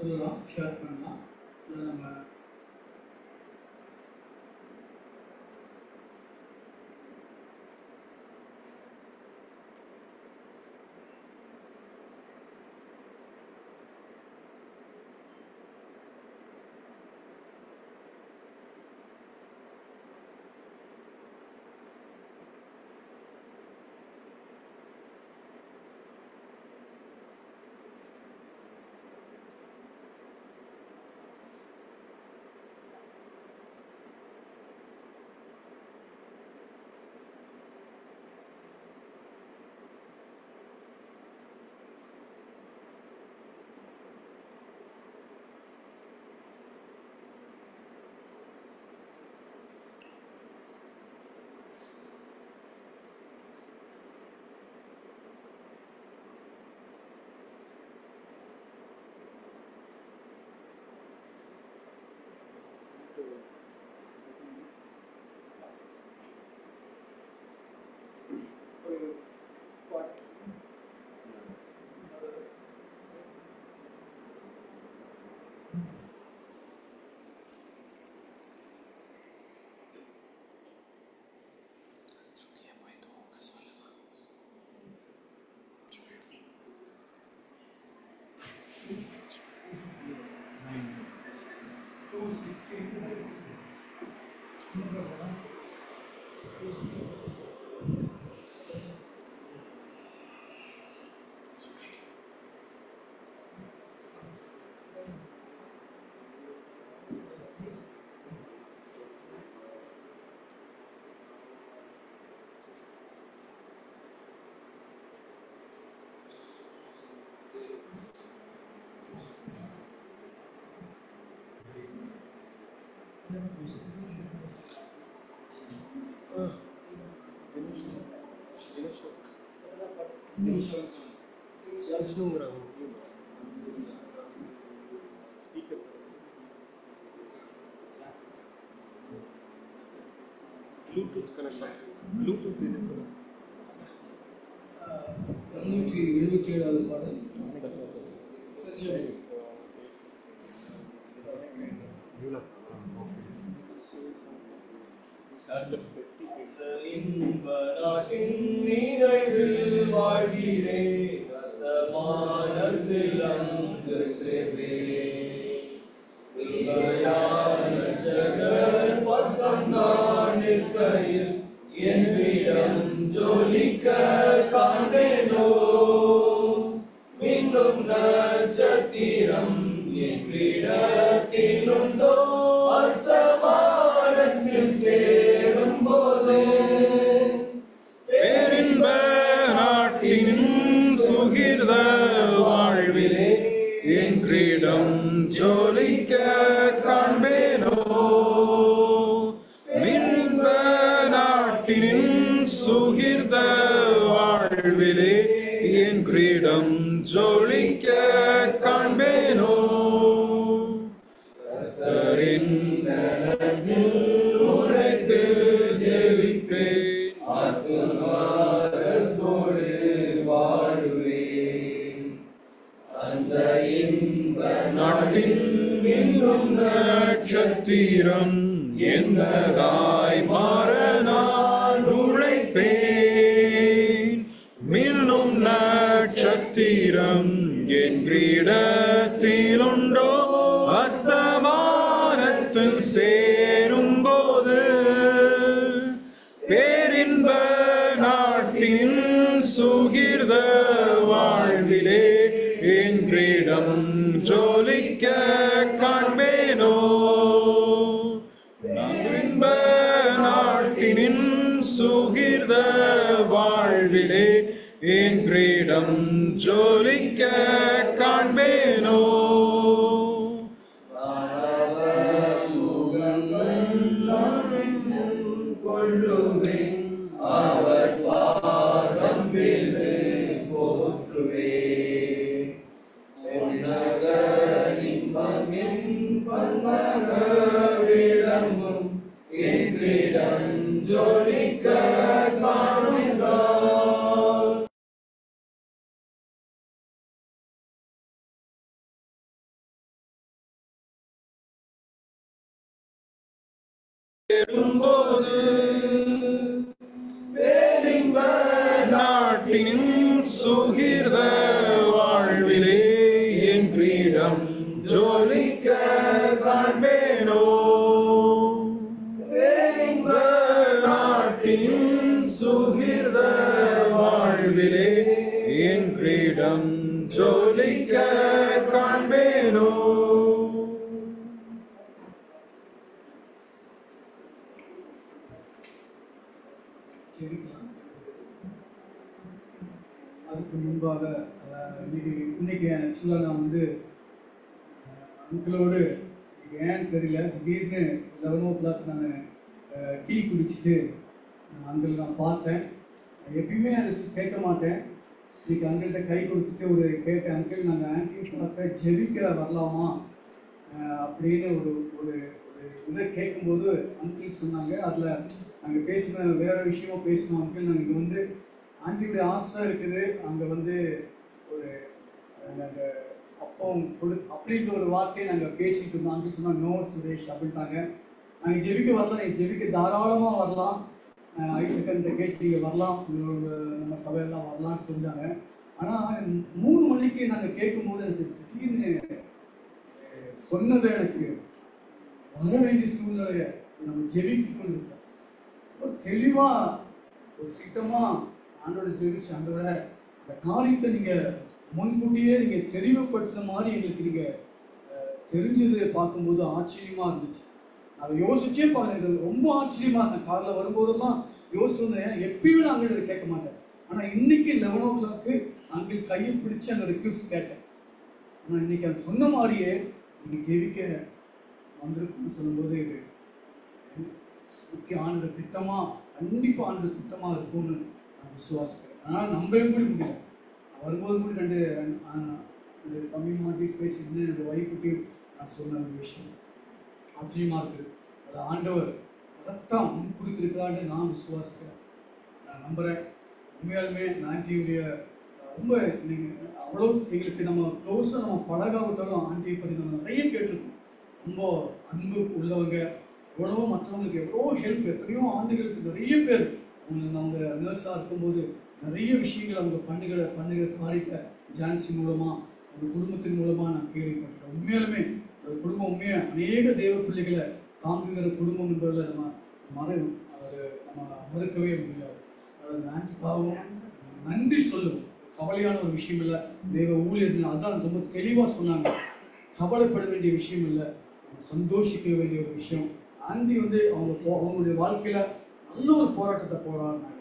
சொல்லலாம், ஷேர் பண்ணலாம். இல்லை நம்ம Bluetooth connection. Bluetooth is 277வது பாடல். நினைவில் வாழ்கிறே அஸ்தமானத்தில் அங்கு சென்றே ஜகன் பக்கம் நான் நிற்கையில் என்னிடம் ஜொலிக்க காண்பேனோ இன்னும் நட்சத்திரம் என்றிடத்திலுண்டோ அஸ்தமானத்தில் சேரும் போது பேரின்ப நாட்டின் சுகிர்த வாழ்விலே என் கிரீடம் ஜொலிக்க காண்பேனோ மின்ப நாட்டின் சுகிர்த வாழ்விலே என் கிரீடம் ஜொலிக்க காண்பேனோ கர்த்தரின் நலனில் உழைத்து ஜெபிப்பேன் ஆத்துமாரத்தோடு வாழ்வேன் அந்த இன்ப நாட்டில் இன்னும் நட்சத்திரம் என்னதாய் மாற நான் உழைப்பேன் மின்னும் நட்சத்திரம் என் கிரீடத்திலுண்டோ அஸ்தமானத்தில் சேரும் போது பேரின்ப நாட்டின் சுகிர்த வாழ்விலே என் கிரீடம் ஜொலிக்க காண்பேனோ இன்ப நாட்டினின் சுகிர்த வாழ்விலே என் கிரீடம் ஜொலிக்க காண்பேனோ கொள்ளுவேன் அவர் பாதம் விழு போற்றுவேன் இன்பம் இன்பமாக விளங்கும் என் கிரீடம் ஜொலிக்க காணுங்கள் போது பேரின்ப நாட்டின் சுகிர்த வாழ்விலே என் கிரீடம் ஜொலிக்க காண்பேனோ பேரின்ப நாட்டின் சுகிர்த வாழ்விலே என் கிரீடம் ஜொலிக்க காண்பேனோ ஜெபிக்கலாம். அதுக்கு முன்பாக இன்னைக்கு ஆக்சுவலாக நான் வந்து அங்கிளோடு ஏன்னு தெரியல திடீர்னு 11 o'clock நான் டீ குடிச்சிட்டு அங்கிள் நான் பார்த்தேன். எப்பயுமே அதை கேட்க மாட்டேன். இன்னைக்கு அங்கிள்கிட்ட கை கொடுத்துட்டு ஒரு கேட்டேன், அங்கிள் நாங்கள் ஆன்டி பார்க்க ஜெபிக்கிற வரலாமா அப்படின்னு ஒரு ஒரு இதை கேட்கும்போது அங்கிள் சொன்னாங்க. அதில் நாங்கள் பேசின வேறு விஷயமா பேசினோம். அங்கிள் நாங்கள் இங்கே வந்து ஆண்டியுடைய ஆசை இருக்குது, அங்கே வந்து ஒரு நாங்கள் அப்போ அப்படின்ற ஒரு வார்த்தையை நாங்கள் பேசிட்டு இருந்தோம். அங்கிள் சொன்னாங்க நோ சுரேஷ் அப்படின்ட்டாங்க. நாங்கள் ஜெபிக்க வரலாம், நீங்கள் ஜெபிக்க தாராளமாக வரலாம், ஐசக்கன்ட்ட கேட்டு நீங்கள் வரலாம், நம்ம சபையெல்லாம் வரலாம்னு செஞ்சாங்க. ஆனால் 3 மணிக்கு நாங்கள் கேட்கும்போது எனக்கு திடீர்னு சொன்னதை எனக்கு வர வேண்டிய சூழ்நிலையை நம்ம ஜெபித்து கொண்டிருக்கோம். ரொம்ப தெளிவா ஒரு திட்டமா ஆண்டோட ஜெபிச்சு ஆண்டவரை இந்த காரியத்தை நீங்க முன்கூட்டியே நீங்க தெளிவுபடுத்துற மாதிரி எங்களுக்கு நீங்க தெரிஞ்சதை பார்க்கும்போது ஆச்சரியமா இருந்துச்சு. அதை யோசிச்சே பாருங்க, ரொம்ப ஆச்சரியமா இருந்தேன். காரில் வரும்போதெல்லாம் யோசிச்சிருந்தேன், எப்பயுமே நான் அங்கே கேட்க மாட்டேன். ஆனால் இன்னைக்கு 11 o'clock அங்கே கையை பிடிச்சி அந்த ரிக்வெஸ்ட் கேட்டேன். ஆனால் இன்னைக்கு அது சொன்ன மாதிரியே நீங்கள் ஜெபிக்க வந்திருக்குன்னு சொல்லும்போது இது முக்கிய ஆண்டு திட்டமாக, கண்டிப்பாக ஆண்டு திட்டமாக இருக்கும்னு நான் விசுவாசிக்கிறேன். ஆனால் நம்பவே கூட முடியல. வரும்போது கூட ரெண்டு கம்யூனிட்டிஸ் பேசிட்டு என்னோட ஒய்ஃபுக்கு நான் சொன்ன ஒரு விஷயம் ஆச்சரியமாக இருக்குது. அது ஆண்டவர் கரெக்டாக முன்குறித்திருக்கிறான்னு நான் விசுவாசிக்கிறேன், நான் நம்புகிறேன். உண்மையாலுமே ஆண்டியுடைய ரொம்ப நீங்கள் அவ்வளோ எங்களுக்கு நம்ம க்ளோஸாக நம்ம பழகாவிட்டாலும் ஆண்டியை பற்றி நம்ம நிறைய கேட்டிருக்கோம். ரொம்ப அன்பு உள்ளவங்க, எவ்வளவோ மற்றவங்களுக்கு எவ்வளோ ஹெல்ப், எத்தனையோ ஆண்டுகளுக்கு நிறைய பேர் அவங்க நர்ஸாக இருக்கும்போது நிறைய விஷயங்கள் அவங்க பண்ணுகிற காரியத்தை ஜான்சி மூலமாக அவங்க குடும்பத்தின் மூலமாக நான் கேள்விப்பட்டேன். உண்மையாலுமே ஒரு குடும்பம் உண்மையாக அநேக தேவ பிள்ளைகளை தாங்குகிற குடும்பம் என்பதில் நம்ம மறுக்கவே முடியாது. ஆண்டிக்காகவும் நன்றி சொல்லுவோம். கவலையான ஒரு விஷயம் இல்லை. தேவ ஊழியர்கள் அதான் ரொம்ப தெளிவாக சொன்னாங்க. கவலைப்பட வேண்டிய விஷயம் இல்லை, சந்தோஷிக்க வேண்டிய ஒரு விஷயம். ஆண்டி அவங்களுடைய வாழ்க்கையில நல்ல ஒரு போராட்டத்தை போராடினாங்க.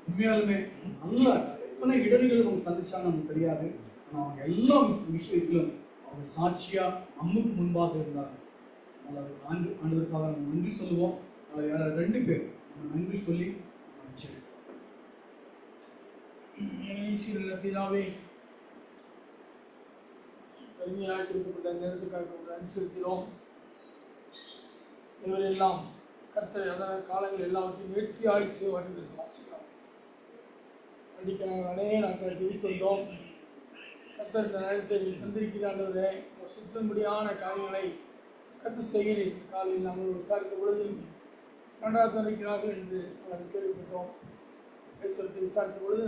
உண்மையாலுமே நல்ல எத்தனை இடர்கள் அவங்க சந்திச்சாங்க நமக்கு தெரியாது. ஆனால் அவங்க எல்லா விஷயத்திலும் அவங்க சாட்சியா நமக்கு முன்பாக இருந்தாங்க. ஆண்டவருக்காக நம்ம நன்றி சொல்லுவோம். யாராவது 2 பேர் நம்ம நன்றி சொல்லி பிதாவே, கருமையாக கொடுக்கப்பட்ட நேரத்துக்காக நன்றி செலுத்தினோம். இவரெல்லாம் கர்த்தர் அதாவது காலங்கள் எல்லாவற்றையும் நேர்த்தியாக செய்வார்கள் வாசிக்கலாம். அன்றைக்கு நாங்கள் அநேக நாட்கள் ஜெயித்தோம். கர்த்தர் இந்த நேரத்தை நீ தந்திருக்கிறாண்டவரே, சுத்தம்படியான காரியங்களை கர்த்தர் செய்கிறேன். காலையில் நாங்கள் விசாரித்த பொழுது நன்றாக தந்திருக்கிறார்கள் என்று நாங்கள் கேள்விப்பட்டோம். பேசுவதை விசாரித்த பொழுது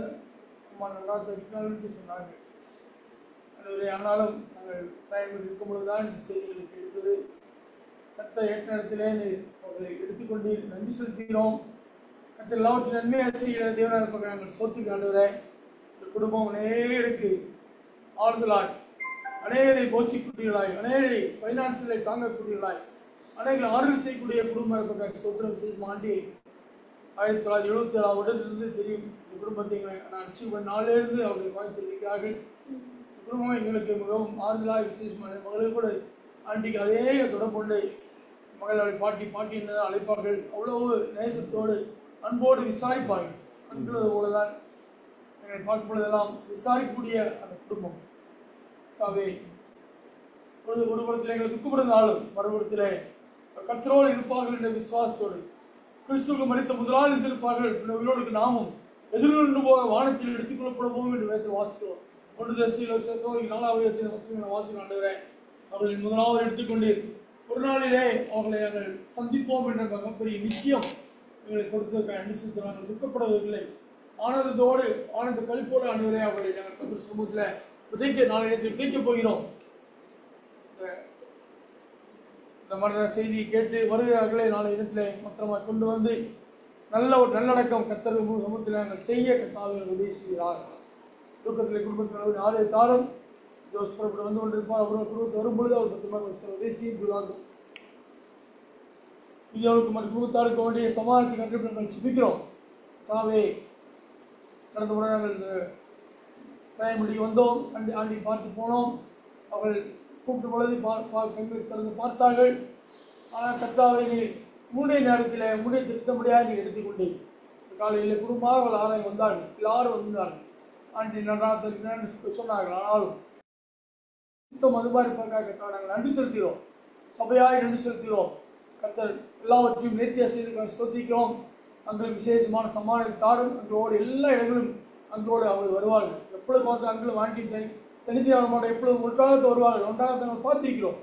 அம்மா நன்றாக தந்திருக்கிறார்கள் என்று சொன்னார்கள். ஆனாலும் நாங்கள் டைம் இருக்கும் பொழுதுதான் இந்த செய்திகளுக்கு இருக்குது. கர்த்தர் ஏற்ற இடத்திலே அவர்களை எடுத்துக்கொண்டு நன்றி செலுத்துகிறோம். கர்த்தர் எல்லாவற்றையும் நன்மையாக செய்கிற தேவனாக இருப்பாங்க. நாங்கள் சொத்துக்கு ஆண்டவரே, இந்த குடும்பம் அநேகருக்கு ஆறுதலாய், அநேகரை போஷிக்கூடியவர்களாய், அநேகரை ஃபைனான்சியலை தாங்கக்கூடியவர்களாய், அநேகரை ஆறுதல் செய்யக்கூடிய குடும்பம் இருப்பாங்க. சொத்திரம் செய்யும் ஆண்டி 1977 தெரியும். இந்த குடும்பத்தை நான் அச்சீவ் பண்ண நாளிலிருந்து அவர்கள் வாழ்த்திருக்கிறார்கள். குடும்பம் எங்களுக்கு மிகவும் ஆறுதலாக விசேஷமான மகளுக்கு கூட ஆண்டிக்கு அதே தொடர்புண்டு மகள் அவள் பாட்டி என்னதான் அழைப்பார்கள். அவ்வளவு நேசத்தோடு அன்போடு விசாரிப்பார்கள். அன்புള്ളത് போலதான் எங்களை பார்க்கும் பொழுதெல்லாம் விசாரிக்கக்கூடிய அந்த குடும்பம். ஒரு புறத்தில் எங்களை துக்கப்படுந்தாலும் மறுபுறத்தில் கர்த்தரோடு இருப்பார்கள் என்ற விசுவாசத்தோடு கிறிஸ்துவுக்கு மரித்த முதலால் இருந்திருப்பார்கள். இவர்களுக்கு நாமும் எதிர்கொண்டு போக வானத்தில் எடுத்துக் கொள்ளப்படுவோம் என்று வேற்று வாசிக்கிறோம். 1 Thessalonians 4 வசனங்களை வாசிக்கிறேன். அவர்களின் முதலாவது எடுத்துக்கொண்டு ஒரு நாளிலே அவர்களை நாங்கள் சந்திப்போம் என்ற மிகப்பெரிய நிச்சயம் எங்களை கொடுத்ததற்கு அனுசரித்து நாங்கள் துக்கப்படவில்லை. ஆனந்தத்தோடு ஆனந்த கழிப்போடு ஆண்டவரே அவர்களை நாங்கள் கர்த்தர் சமூகத்தில் நாளைய விதைக்கப் போகிறோம். இந்த மரண செய்தியை கேட்டு வருகிறார்களே நாளை இடத்துல மொத்தமாக கொண்டு வந்து நல்ல ஒரு நல்லடக்கம் கர்த்தர் சமூகத்தில் நாங்கள் செய்ய கர்த்தாவின் உதவி செய்கிறார்கள். தூக்கத்தில் குடும்பத்தில் ஆலயத்தாரும் ஜோஸ்புரப்பட்டு வந்து கொண்டிருப்பார். அவர்கள் குடும்பத்தை வரும்பொழுது அவர் பத்திரமாக உதவி செய்கிறார்கள். இது அவருக்கு மற்ற குடும்பத்தாருக்கு வேண்டிய சமாதானத்தை கண்டிப்பாக நாங்கள் சிப்பிக்கிறோம். தாவே கடந்த முறை நாங்கள் இந்த சாயமொழிக்கு வந்தோம். ஆண்டி பார்த்து போனோம். அவர்கள் கூப்பிட்டு பொழுது கண்கள் திறந்து பார்த்தார்கள். ஆனால் கர்த்தாவே நீர் 3 நேரத்தில் 3 திருத்தமுடியாக நீர் எடுத்துக்கொண்டு காலையில் குடும்பமாக அவர்கள் ஆராய் வந்தார்கள். எல்லாரும் வந்தார்கள். ஆண்டி நன்றாக சொன்னார்கள். ஆனாலும் சுத்தம் அது மாதிரி பார்க்க நாங்கள் நன்றி செலுத்துகிறோம். சபையாய் நன்றி செலுத்துகிறோம். கர்த்தர் எல்லாவற்றையும் நேர்த்தியாக செய்து ஸ்தோத்திக்கிறோம். அங்களுக்கு விசேஷமான சமாதானத்தை தாரும். அங்களோடு எல்லா இடங்களும் அங்களோடு அவர்கள் வருவார்கள். எப்பொழுது பார்த்து அங்களும் ஆண்டி தனித்தனியாக வர மாட்டோம். எப்பொழுது ஒன்றாக வருவார்கள். ஒன்றாக நாங்கள் பார்த்திருக்கிறோம்.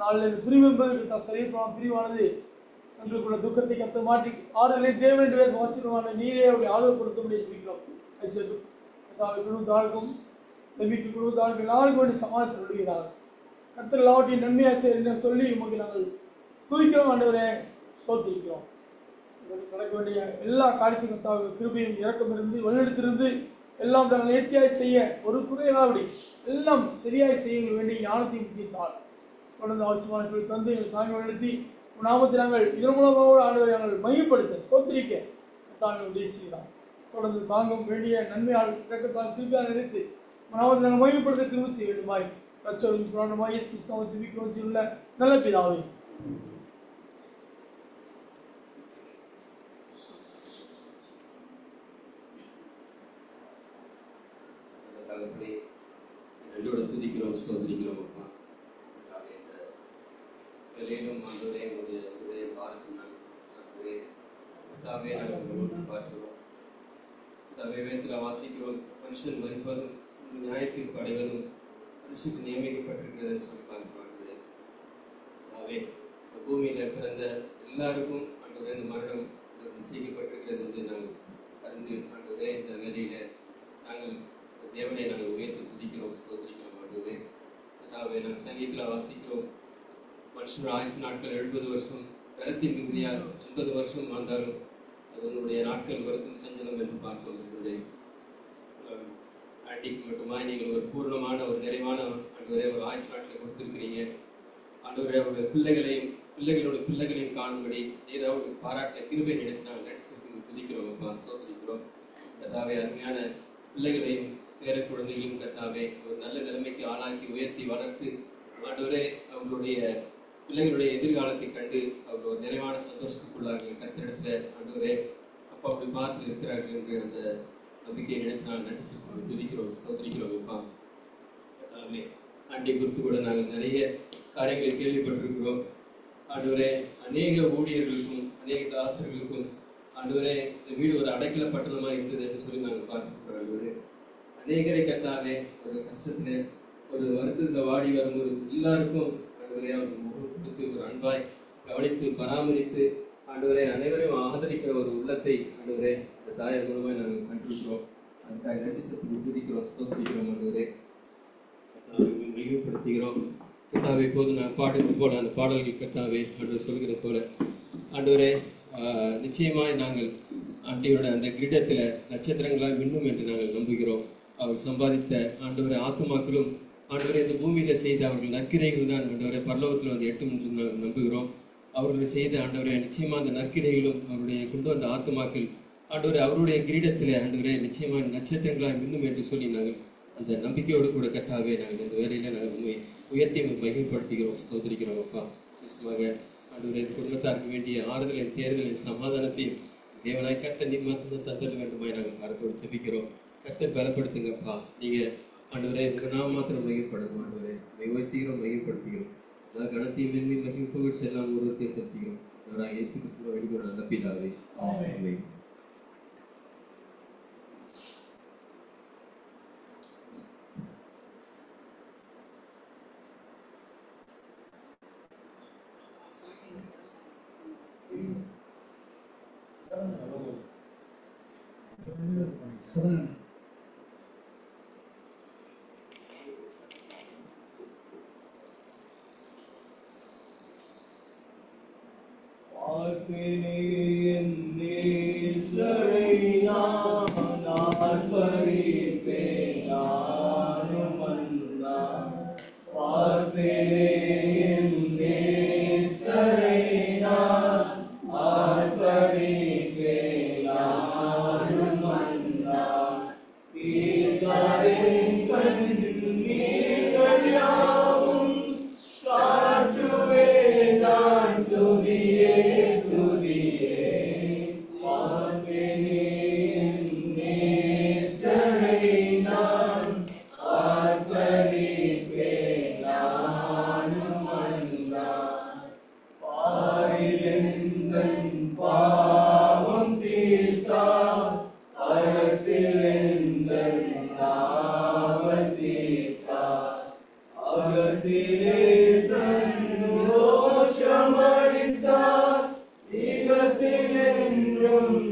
நாளில் பிரிவு என்பதற்கு சரீரமான பிரிவானது எங்களுக்குள்ள துக்கத்தை கத்த மாற்றி ஆறுதலை தேவனுடைய வாசிரமான நீரே அவருடைய ஆதரவு கொடுக்க முடியிருக்கிறோம். குழுத்தாருக்கும் நம்பிக்கை குழுத்தாருக்கும் எல்லாருக்கும் வேண்டிய சமாதானத்தை விடுகிறார்கள். கர்த்தர் எல்லாவற்றையும் நன்மையாக செய்ய சொல்லி உமக்கு நாங்கள் ஸ்துதிக்கிறோம் ஆண்டவரே, ஸ்தோத்திரிக்கிறோம். நடக்க வேண்டிய எல்லா காரியத்துக்கும் கிருபையும் இறக்கம் இருந்து வழிநடத்திருந்து எல்லாம் நாங்கள் நேர்த்தியாய் செய்ய ஒரு குறையில்லாதபடி எல்லாம் சரியாய் செய்ய வேண்டிய ஞானத்தையும் முக்கியத்தால் தொடர்ந்து அவசியமான தந்து எங்கள் தாங்க வழிநடத்தி நாமத்தை நாங்கள் இதன் மூலமாக ஆண்டவரை நாங்கள் மையப்படுத்த ஸ்தோத்திரிக்க தாங்கள் உதவி செய்யலாம். தொடர்ந்து தாங்கும் வேண்டிய நன்மையால் இறக்கத்தால் திருப்பியாக நினைத்து நாமத்தை நாங்கள் மையப்படுத்த திரும்ப செய்ய வேண்டுமாய் ரட்சகரின் புராணமாய் இயேசு கிறிஸ்துவின் விக்கிரமத்தில் உள்ள நல்ல பிதாவே. தகப்பனே, நன்றியோட துதிக்கிறோம், ஸ்தோத்திரிக்கிறோம் அப்பா. இந்த வேலையிலும் ஆண்டவரே எங்களுடைய இதய பாரத்தினால் நாங்கள் பார்க்கிறோம். வேதத்தில் வாசிக்கிறோம், மனுஷன் மதிப்பதும் நியாயத்தீர்ப்பு அடைவதும் மனுஷனுக்கு நியமிக்கப்பட்டிருக்கிறதுன்னு சொல்லி பார்க்கிறோம். ஆகவே பூமியில் பிறந்த எல்லாருக்கும் ஆண்டவரே இந்த மரணம் நிச்சயிக்கப்பட்டிருக்கிறது என்று நாங்கள் அறிந்து ஆண்டவரே இந்த வேலையில நாங்கள் தேவனை நாங்கள் உயர்த்தி துதிக்கிறோம், ஸ்தோத்திரிக்கிறோம் ஆண்டவரே. அதாவது நாங்கள் சங்கீதத்தில் வாசிக்கிறோம், மனுஷனோட ஆயுசு நாட்கள் 70 வருஷம், பலத்தின் மிகுதியால் 80 வருஷம் வாழ்ந்தாலும் அதனுடைய நாட்கள் வருத்தும் சஞ்சலம் என்று பார்த்தோம். ஆண்டிக்கு மட்டுமாய் நீங்கள் ஒரு பூர்ணமான ஒரு நிறைவான ஆண்டவரே ஒரு ஆயுசு நாட்களை கொடுத்திருக்கிறீங்க. ஆண்டவரே அவருடைய பிள்ளைகளோட பிள்ளைகளையும் காணும்படி நீர் அவர்களுக்கு பாராட்ட கிருபை நினைத்து நாங்கள் நடிச்சு துதிக்கிறோம் அப்பா, ஸ்தோத்திரிக்கிறோம். கர்த்தாவே, அருமையான பிள்ளைகளையும் பேர குழந்தைகளையும் கர்த்தாவே ஒரு நல்ல நிலைமைக்கு ஆளாக்கி உயர்த்தி வளர்த்து ஆண்டவரே அவர்களுடைய பிள்ளைகளுடைய எதிர்காலத்தை கண்டு அவர்கள் ஒரு நிறைவான சந்தோஷத்துக்குள்ளாக கர்த்தரிடத்துல ஆண்டவரே அப்பா அப்படி பார்த்து இருக்கிறார்கள் என்று அந்த நம்பிக்கையை நினைத்து நாங்கள் நடிச்சு துதிக்கிறோம், ஸ்தோத்திரிக்கிறோம் அப்பா. கர்த்தாவே, ஆண்டியை குறித்து கூட நாங்கள் நிறைய காரியங்களை கேள்விப்பட்டிருக்கிறோம் ஆண்டவரே. அநேக ஊழியர்களுக்கும் அநேக தாசர்களுக்கும் ஆண்டவரே இந்த வீடு ஒரு அடைக்கல பட்டணமாக இருந்தது என்று சொல்லி நாங்கள் பார்க்கிறோம். அநேகரை கர்த்தாவே ஒரு கஷ்டத்துல ஒரு வருத்தத்தில் வாடி வரும்போது எல்லாருக்கும் ஆண்டவரே அவருக்கு முகம் கொடுத்து ஒரு அன்பாய் கவனித்து பராமரித்து ஆண்டவரே அனைவரையும் ஆதரிக்கிற ஒரு உள்ளத்தை ஆண்டவரே இந்த தாயார் மூலமாய் நாங்கள் கண்டிருக்கிறோம். அதுக்காக நன்றி செலுத்தி துதிக்கிறோம், ஸ்தோத்திரிக்கிறோம் ஆண்டவரே. மையப்படுத்துகிறோம் கர்த்தாவே. இப்போது நான் பாடுறது போல அந்த பாடல்கள் கர்த்தாவே ஆண்டவர் சொல்கிறது போல ஆண்டவரே நிச்சயமாய் நாங்கள் ஆண்டியோட அந்த கிரீடத்தில் நட்சத்திரங்களாக மின்னும் என்று நாங்கள் நம்புகிறோம். அவர் சம்பாதித்த ஆண்டவரை ஆத்துமாக்களும் ஆண்டவரை இந்த பூமியில் செய்த அவர்கள் நற்கிரைகள் தான் ஆண்டவரை பரலோகத்தில் வந்து எட்டும் என்று நாங்கள் நம்புகிறோம். அவர்களை செய்த ஆண்டவரை நிச்சயமாக அந்த நற்கிரைகளும் அவருடைய கொண்டு வந்த ஆத்துமாக்கள் ஆண்டவரை அவருடைய கிரீடத்தில் ஆண்டவரை நிச்சயமாக நட்சத்திரங்களாக மின்னும் என்று சொல்லி நாங்கள் அந்த நம்பிக்கையோடு கூட கர்த்தாவே நாங்கள் இந்த வேலையில் நாங்கள் உண்மை உயர்த்தி மகிமைப்படுத்துகிறோம், ஸ்தோத்திரிக்கிறோம் அப்பா. விசேஷமாக ஆண்டவரை குடும்பத்தாருக்கு வேண்டிய ஆறுதலின் தேர்தலின் சமாதானத்தையும் தேவனாய் கர்த்தர் நீ மாத்திரம் தந்தர வேண்டுமாய் நாங்கள் பாரத்தோடு செபிக்கிறோம். கர்த்தர் பலப்படுத்துங்கப்பா. நீங்கள் ஆண்டவரே உங்கள் நாம் மாத்திரம் மையப்படணும் ஆண்டவரே, உயர்த்துகிறோம், மையப்படுத்துகிறோம். அதாவது கணத்தையும் மேன்மையும் மகிழ்ச்சி புகழ்ச்சி எல்லாம் ஒருவருக்கே செலுத்துகிறோம். அவராக இயேசு கிறிஸ்துவ வெளிக்கூட நல்ல பிதாவே, ஆமென். சரண்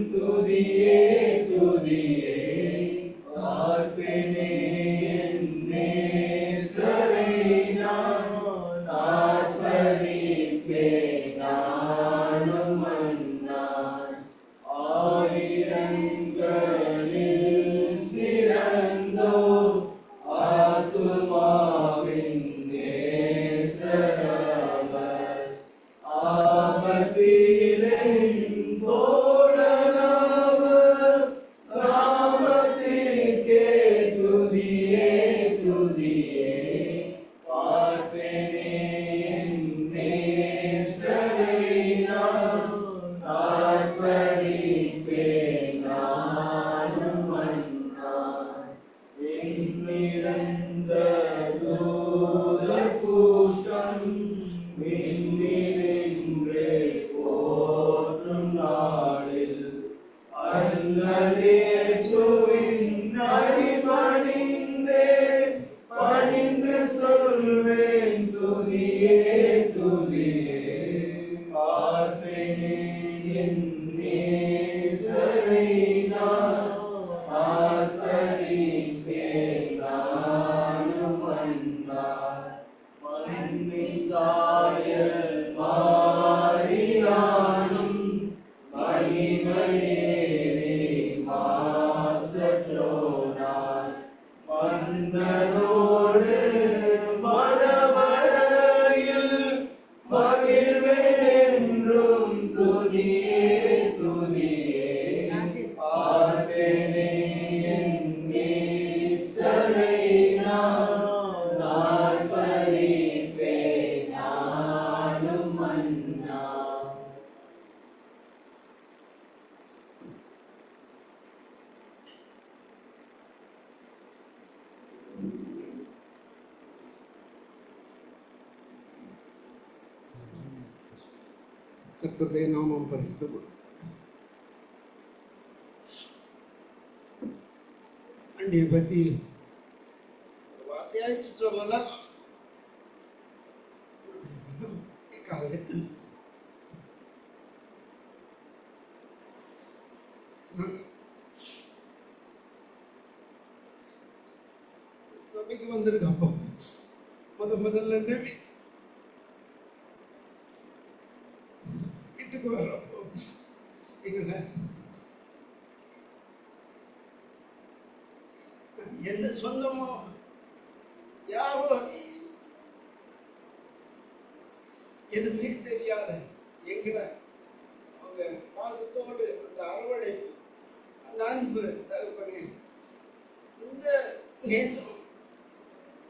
துதியே கர்த்தருடைய நாமம் பரிசுத்தப்படும். அண்டியை பற்றி வார்த்தையாச்சு சொல்லலாம். சபைக்கு வந்திருக்கப்போ முதல்ல இருந்து வீட்டுக்கு வர்றப்போ எங்களை எந்த சொந்தமோ யாரோ எதுவுமே தெரியாத எங்களை அவங்க பாசத்தோடு அந்த அரவணைப்பு, அந்த அன்பு தகப்பனே, இந்த நேசம்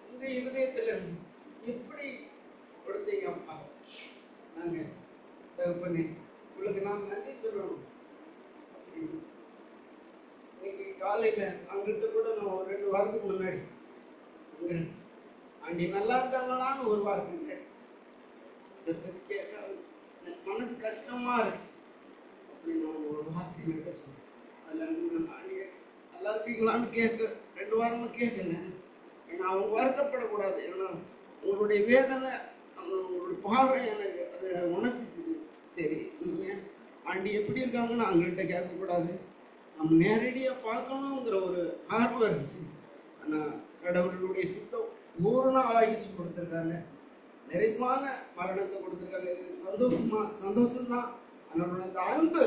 இந்த இருதயத்தில் எப்படி கொடுத்தீங்க அப்பா. நாங்கள் தகப்பனே உங்களுக்கு நான் நன்றி சொல்லணும். இன்னைக்கு காலையில் அவங்கள்ட்ட கூட நான் ஒரு 2 வாரத்துக்கு முன்னாடி ஆண்டி நல்லா இருக்காங்களான்னு ஒரு வாரத்துக்கு முன்னாடி இதை பற்றி கேட்க எனக்கு மனசு கஷ்டமாக இருக்கு அப்படின்னு நான் ஒரு வார்த்தை பேசணும். அதில் ஆண்டி நல்லா இருக்கீங்களான்னு கேட்க 2 வாரமாக கேட்கல. ஏன்னா அவங்க வருத்தப்படக்கூடாது. ஏன்னா உங்களுடைய வேதனை உங்களுடைய பார்வை எனக்கு அதை உணர்த்திச்சு. சரி, நீங்கள் ஆண்டி எப்படி இருக்காங்கன்னு அவங்கள்ட்ட கேட்கக்கூடாது, நம்ம நேரடியாக பார்க்கணுங்கிற ஒரு ஆர்வம் இருந்துச்சு. ஆனால் கடவுளுடைய சித்தம் பூரண ஆயுசு கொடுத்துருக்காங்க, நிறைவான மரணத்தை கொடுத்துருக்காங்க. இது சந்தோஷம்தான். அதனோட அந்த அன்பு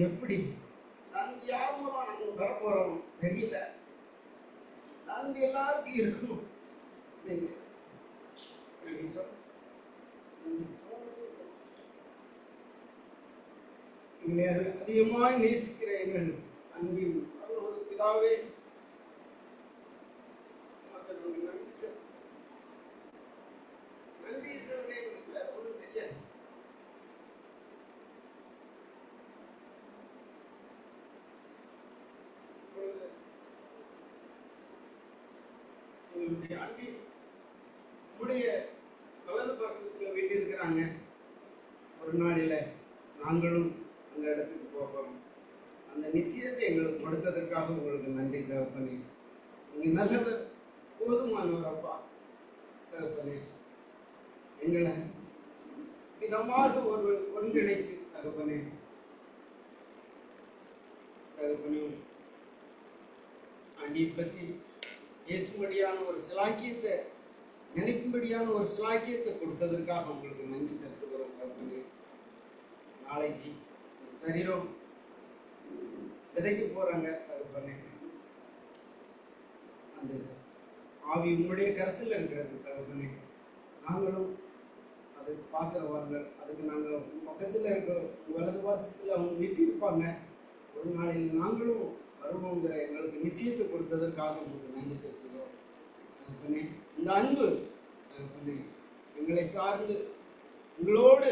எப்படி நான் யார் மூலம் நாங்கள் வர போகிறோம் தெரியல. அன்பு எல்லாருக்கும் இருக்கணும். எங்களை அதிகமாக நேசிக்கிற எங்கள் அன்பின் ஒரு பிதாவே, நன்றி சார். நன்றி தவிர எங்களுக்கு வேற ஒன்றும் தெரியாது. எங்களுடைய ஆண்டி நம்முடைய வலது பாசத்தில் வீட்டு இருக்கிறாங்க. ஒரு நாளில் நாங்களும் அந்த இடத்துக்கு போகிறோம். அந்த நிச்சயத்தை எங்களுக்கு கொடுத்ததற்காக உங்களுக்கு நன்றி தகப்பனே. நீங்கள் நல்லவர், போதுமானவர் அப்பா. தகப்பனே, எங்களை விதமாக ஒருங்கிணைச்சு தகப்பனே ஆண்டியை பற்றி பேசும்படியான ஒரு சிலாக்கியத்தை, நினைக்கும்படியான ஒரு சிலாக்கியத்தை கொடுத்ததற்காக உங்களுக்கு நன்றி செலுத்துகிறோம் தகப்பனே. நாளைக்கு இந்த சரீரம் விதைக்க போறாங்க தகப்பனே. அந்த ஆவி உங்களுடைய கருத்தில் இருக்கிறது தகப்பனே. நாங்களும் அது பாத்திரவார்கள். அதுக்கு நாங்கள் பக்கத்தில் இருக்கிறோம். வலது வருஷத்தில் அவங்க வீட்டு இருப்பாங்க. ஒரு நாளில் நாங்களும் வருவோங்கிற எங்களுக்கு நிச்சயத்தை கொடுத்ததற்காக உங்களுக்கு நன்றி செலுத்துகிறோம் தகப்பனே. இந்த அன்பு தகப்பனே எங்களை சார்ந்து உங்களோடு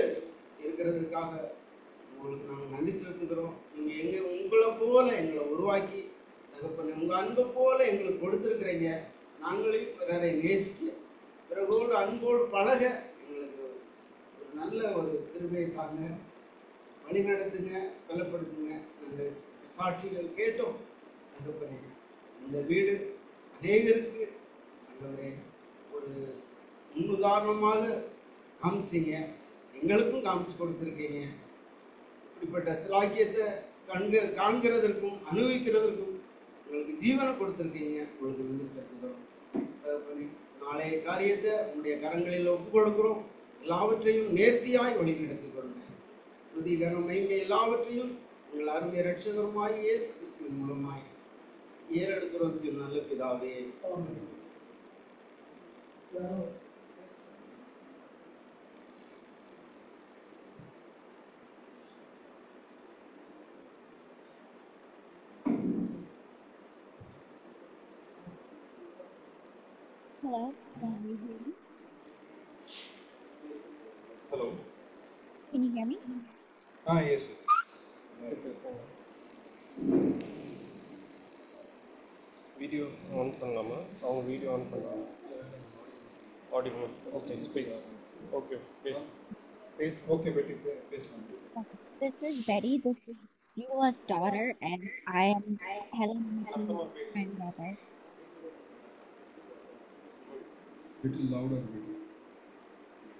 இருக்கிறதுக்காக உங்களுக்கு நாங்கள் நன்றி செலுத்துகிறோம். நீங்கள் உங்களை போல எங்களை உருவாக்கி தகப்பனே உங்கள் அன்பை போல எங்களுக்கு கொடுத்துருக்குறீங்க. நாங்களையும் பிறரை நேசிக்க, பிறகோடு அன்போடு பழக எங்களுக்கு ஒரு நல்ல ஒரு கிருபையை தாங்க, வழி நடத்துங்க, பலப்படுத்துங்க. நாங்கள் சாட்சிகள் கேட்டோம் தகப்பனே. இந்த வீடு அநேகருக்கு அந்த ஒரு முன்னுதாரணமாக காமிச்சிங்க, எங்களுக்கும் காமிச்சு கொடுத்துருக்கீங்க. இப்படிப்பட்ட சிலாக்கியத்தை காண்கிறதற்கும் அனுபவிக்கிறதற்கும் உங்களுக்கு ஜீவனை கொடுத்துருக்கீங்க. உங்களுக்கு நன்றி செலுத்துகிறோம் தகப்பனே. நாளைய காரியத்தை உங்களுடைய கரங்களில் ஒப்பு கொடுக்கிறோம். எல்லாவற்றையும் நேர்த்தியாய் வழி நடத்தி கொடுங்க. துதி கனம் மகிமை எல்லாவற்றையும் உங்கள் அருமை ரட்சகருமாய் இயேசு கிறிஸ்துவின் மூலமாய் ஏறெடுக்கிறதுக்கு நல்ல பிதாவே. Hello, can you hear me? Hello. Can you hear me? Yes. Video on பண்ணலாமா? அவங்க வீடியோ ஆன் பண்ணலாம். Audio okay, speak. ஓகே, பேசு. ஓகே பெட்டி பேசலாம். This is Betty. This is Beulah's daughter, and I am Helen Murphy's grandmother. Little louder.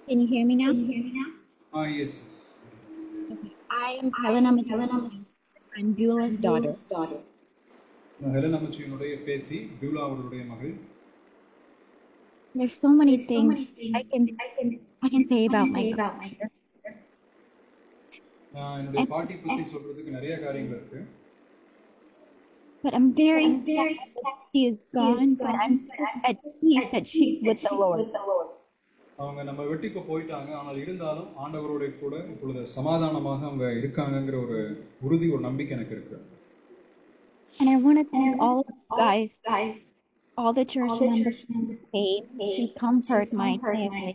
Can you hear me now? Yes, yes. I am Helena Murphy. I'm Beulah's daughter. நான் Helen அம்மச்சியினுடைய பேத்தி Beulah அவர்களுடைய மகள். There's so many things I can say about my daughter. நான் என்னுடைய பாட்டி பற்றி சொல்றதுக்கு நிறைய காரியங்கள் இருக்கு. But I'm very sad that she is gone, but I'm so at peace that she's with the Lord. அவங்க நம்ம விட்டு இப்போ போயிட்டாங்க, ஆனால் இருந்தாலும் ஆண்டவரோட கூட இப்பொழுது சமாதானமாக அவங்க இருக்காங்கங்கிற ஒரு உறுதி, ஒரு நம்பிக்கை எனக்கு இருக்கு. And I want to thank all of you guys, all the church members who came to comfort my family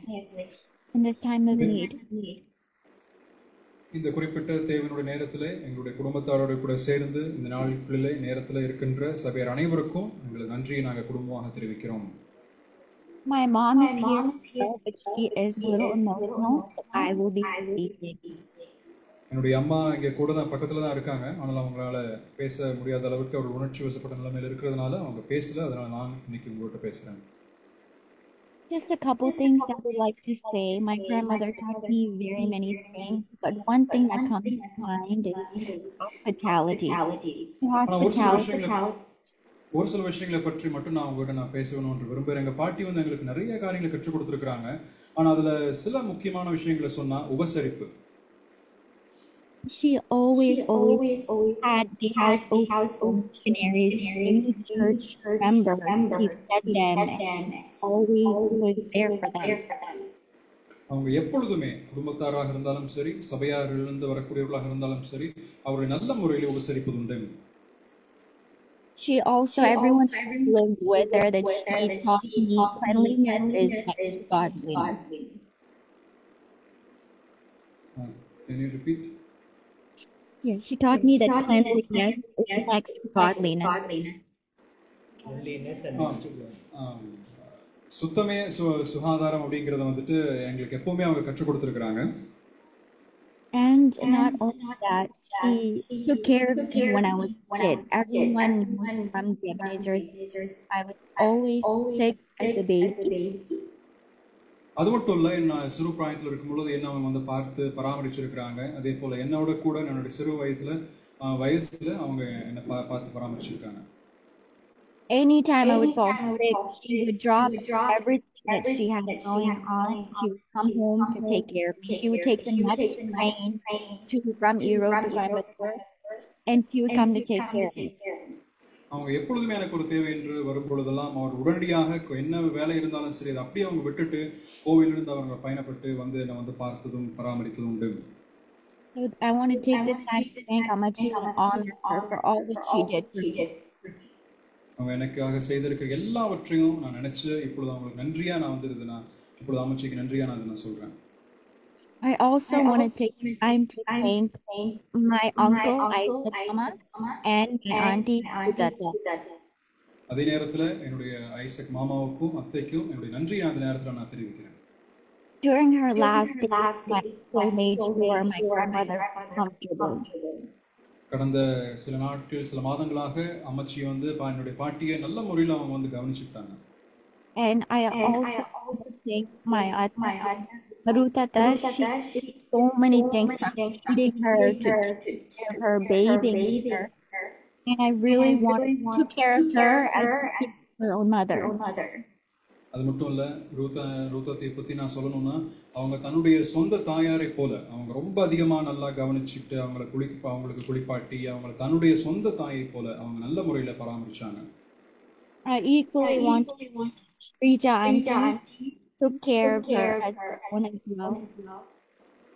in this time of need. இந்த குறிப்பிட்ட தேவனுடைய நேரத்தில் எங்களுடைய குடும்பத்தாரோடு கூட சேர்ந்து இந்த நாட்களிலே நேரத்தில் இருக்கின்ற சபையார் அனைவருக்கும் எங்களுக்கு நன்றியை நாங்கள் குடும்பமாக தெரிவிக்கிறோம். My mom is here, but she is a little emotional, so I will be speaking. என்னுடைய அம்மா இங்கே கூட தான் பக்கத்தில் தான் இருக்காங்க, ஆனால் அவங்களால பேச முடியாத அளவுக்கு அவர் உணர்ச்சி வசப்பட்ட நிலைமையில் இருக்கிறதுனால அவங்க பேசல, அதனால நான் இன்னைக்கு உங்கள்கிட்ட பேசுகிறேன். Just a couple things I would like to say. My grandmother taught me very many things, but one thing that comes to mind is hospitality. ஒரு சில விஷயங்களை பற்றி மட்டும் நான் உங்கள்கிட்ட பேசணும்னு விரும்புகிறேன். எங்கள் பாட்டி வந்து எங்களுக்கு நிறைய காரியங்களை கற்றுக் கொடுத்துருக்குறாங்க, ஆனால் அதில் சில முக்கியமான விஷயங்களை சொன்னால் உபசரிப்பு. She always had the house open missionaries, any church member, he fed them, and always was there for them. அவங்க எப்பொழுதுமே குடும்பத்தாராக இருந்தாலும் சரி, சபையாரிலிருந்து வரக்கூடியவர்களாக இருந்தாலும் சரி, அவருடைய நல்ல முறையில் உபசரிப்பது உண்டு. She also, everyone lived with her, that she taught me cleanliness is next to godliness. Can you repeat? Yes, she taught me that cleanliness is next to godliness. சுத்தமே சுகாதாரம் அப்படிங்கிறத வந்துட்டு எங்களுக்கு எப்பவுமே அவங்க கற்றுக் கொடுத்துருக்குறாங்க. And not only that, she took care of me when I was a kid. Everyone from the Ebenezers, I was always sick as a baby. அது மட்டும் இல்லை, நான் சிறு பிராயத்தில் இருக்கும்பொழுது என்ன அவங்க வந்து பார்த்து பராமரிச்சிருக்கிறாங்க. அதே போல் என்னோட கூட என்னுடைய சிறு வயசில் அவங்க என்னை பார்த்து பராமரிச்சிருக்காங்க. Anytime I would fall sick, she would drop everything that she had going on. She would come home to take care of me. She would take the next train from Europe to Coimbatore, and she would come to take care of me. அவங்க எப்பொழுதுமே எனக்கு ஒரு தேவை என்று வரும்பொழுதெல்லாம் அவர் உடனடியாக என்ன வேலை இருந்தாலும் சரி, அதை அப்படியே அவங்க விட்டுட்டு கோவிலிருந்து அவங்க பயணப்பட்டு வந்து என்னை வந்து பார்த்ததும் பராமரித்ததும் உண்டு. So I want to take this time to thank Amachi and honor her for all that she did for me. அவங்க எனக்காக செய்திருக்கிற எல்லாவற்றையும் நான் நினைச்சு இப்பொழுது அவங்களுக்கு நன்றியா நான் வந்து இப்பொழுது அமைச்சிக்கு நன்றியா நான் சொல்றேன். I also want to take time to thank my uncle Isaac Mama and my auntie Udata. அதே நேரத்தில் என்னுடைய ஐசக் மாமாவுக்கும் அத்தைக்கும் என்னுடைய நன்றியை அந்த நேரத்தில் நான் தெரிவிக்கிறேன். During her last days, my uncle made sure my grandmother was comfortable. கடந்த சில நாட்கள் சில மாதங்களாக அம்மச்சி வந்து என்னுடைய பாட்டியை நல்ல முறையில் அவங்க வந்து கவனிச்சுட்டாங்க. And I also thank my aunt Marutata. She did so many things from feeding her to her, bathing her, and I really wanted to take care of her as her own mother. அது மட்டும் இல்லை, ரூதாத்தை பற்றி நான் சொல்லணும்னா அவங்க தன்னுடைய சொந்த தாயாரை போல அவங்க ரொம்ப அதிகமாக நல்லா கவனிச்சுட்டு அவங்களுக்கு குளிப்பாட்டி அவங்களை தன்னுடைய சொந்த தாயை போல அவங்க நல்ல முறையில் பராமரிச்சாங்க. I equally want Rija auntie took care of her as her own as well.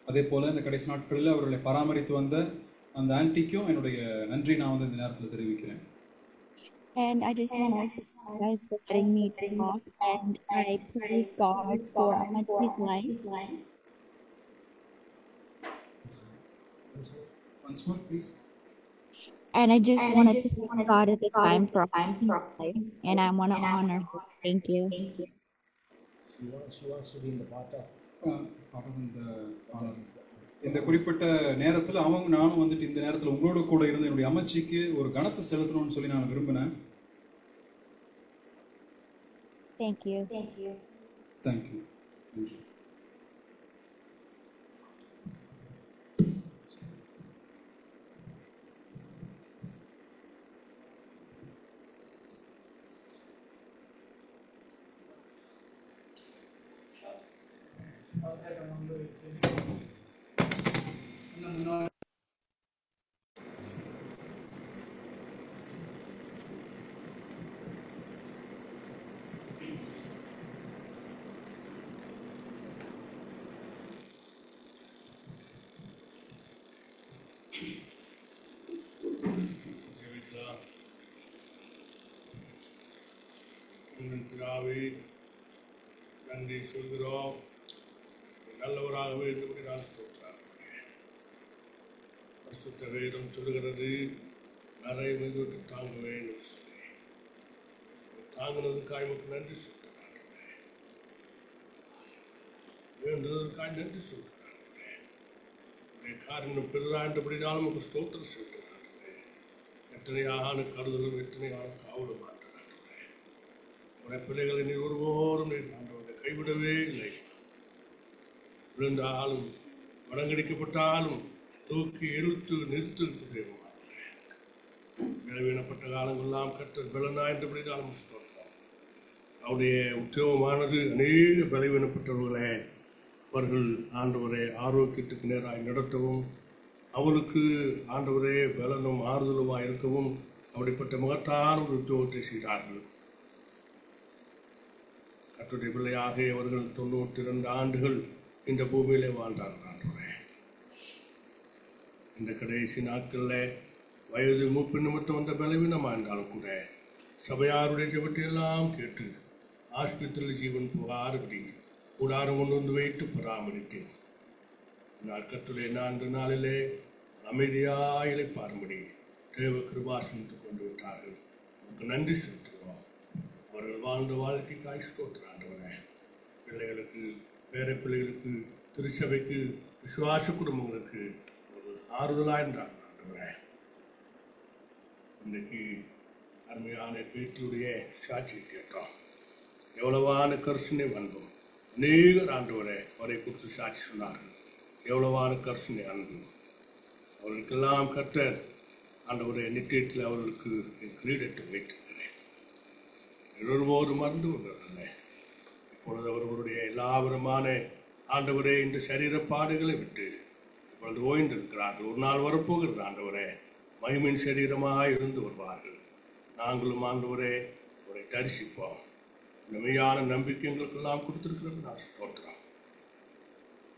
அதே போல இந்த கடைசி நாட்களில் அவர்களை பராமரித்து வந்த அந்த ஆன்ட்டிக்கும் என்னுடைய நன்றி நான் வந்து இந்த நேரத்தில் தெரிவிக்கிறேன். And I just want to guys for letting me talk, and I praise God for Amachi's life. Once more, please. And I just want to thank God at the time for Amachi's life, and I want to honor her. Thank you. She wants to be in the part of இந்த குறிப்பிட்ட நேரத்தில் நானும் வந்துட்டு இந்த நேரத்தில் உங்களோட கூட இருந்த என்னுடைய அமைச்சிக்கு ஒரு கணத்தை செலுத்தணும்னு சொல்லி நான் விரும்பினேன். Thank you. தேங்க்யூ. பிதாவே, நன்றி சொல்கிறோம். நல்லவராகவே இருந்தபடி நான் சொல்கிறேன். பரிசுத்த வேதம் சொல்லுகிறது, நிறைய மெதுவிட்டு தாங்குவே என்று சொல்லி தாங்கினதுக்காக மட்டும் நன்றி சொல்கிறேன். வேண்டுதலுக்காக நன்றி சொல்கிறேன். காரணம் பெரிதாண்டபடினாலும் நமக்கு ஸ்தோத்திரம் சொல்கிறேன். எத்தனையான கருதலும் எத்தனையான காவலும் மாற்றேன். உடைய பிள்ளைகளை நீ ஒருவோரும் ஆண்டவரை கைவிடவே இல்லை. விழுந்தாலும் வடங்கடிக்கப்பட்டாலும் தூக்கி எடுத்து நிறுத்து விளைவினப்பட்ட காலங்களெல்லாம் கற்று பலனா என்றபடினாலும் ஸ்தோத்திரம். அவருடைய உத்தியோகமானது அநேக பலவீனப்பட்டவர்களை அவர்கள் ஆண்டவரை ஆரோக்கியத்துக்கு நேராக நடத்தவும், அவருக்கு ஆண்டவரே பலனும் ஆறுதலுமாக இருக்கவும் அப்படிப்பட்ட மகத்தான ஒரு உத்தியோகத்தை செய்தார்கள். கர்த்தருடைய பிள்ளையாக அவர்கள் 92 ஆண்டுகள் இந்த பூமியிலே வாழ்ந்தார்கள். ஆண்டவரே, இந்த கடைசி நாட்களில் வயது மூப்பு நிமித்தம் வந்த பலவீனமாக இருந்தாலும் கூட சபையாருடைய ஜெபத்தை எல்லாம் கேட்டு ஆஸ்பத்திரியில் ஜீவன் போகாதபடி கூடாரம் கொண்டு வந்து வைத்து பராமரித்தேன். நான் கர்த்தருடைய 4 நாளிலே அமைதியாக இளைப்பாறும்படி தேவ கிருபாசனத்தை கொண்டு விட்டார்கள். நமக்கு நன்றி செலுத்துகிறோம். அவர்கள் வாழ்ந்த வாழ்க்கைக்காய் ஸ்தோத்திரம். ஆண்டவரே, பிள்ளைகளுக்கு, பேர பிள்ளைகளுக்கு, திருச்சபைக்கு, விசுவாச குடும்பங்களுக்கு ஒரு ஆறுதலாக இருந்தார். ஆண்டவரே, இன்றைக்கு அருமையான பேட்டியுடைய சாட்சியை கேட்டோம். எவ்வளவான கரிசனை வந்தோம். அநேகர் ஆண்டவரை அவரை குறித்து சாட்சி சொன்னார்கள். எவ்வளவான கரிசனை அன்பு அவர்களுக்கெல்லாம் கர்த்தர் ஆண்டவரை நித்தியத்தில் அவர்களுக்கு கிரீடத்தை வைத்திருக்கிறேன். ஒருவோரு மறந்து கொண்டவர்களே, இப்பொழுது அவர்களுடைய எல்லாவிதமான ஆண்டவரே இந்த சரீர பாடுகளை விட்டு இப்பொழுது ஓய்ந்திருக்கிறார்கள். ஒரு நாள் வரப்போகிறது ஆண்டவரே, மகிமின் சரீரமாக இருந்து வருவார்கள். நாங்களும் ஆண்டவரே அவரை தரிசிப்போம். இந்த மெய்யான நம்பிக்கை எங்களுக்கெல்லாம் கொடுத்திருக்கிறது. நான் ஸ்தோத்திரம்.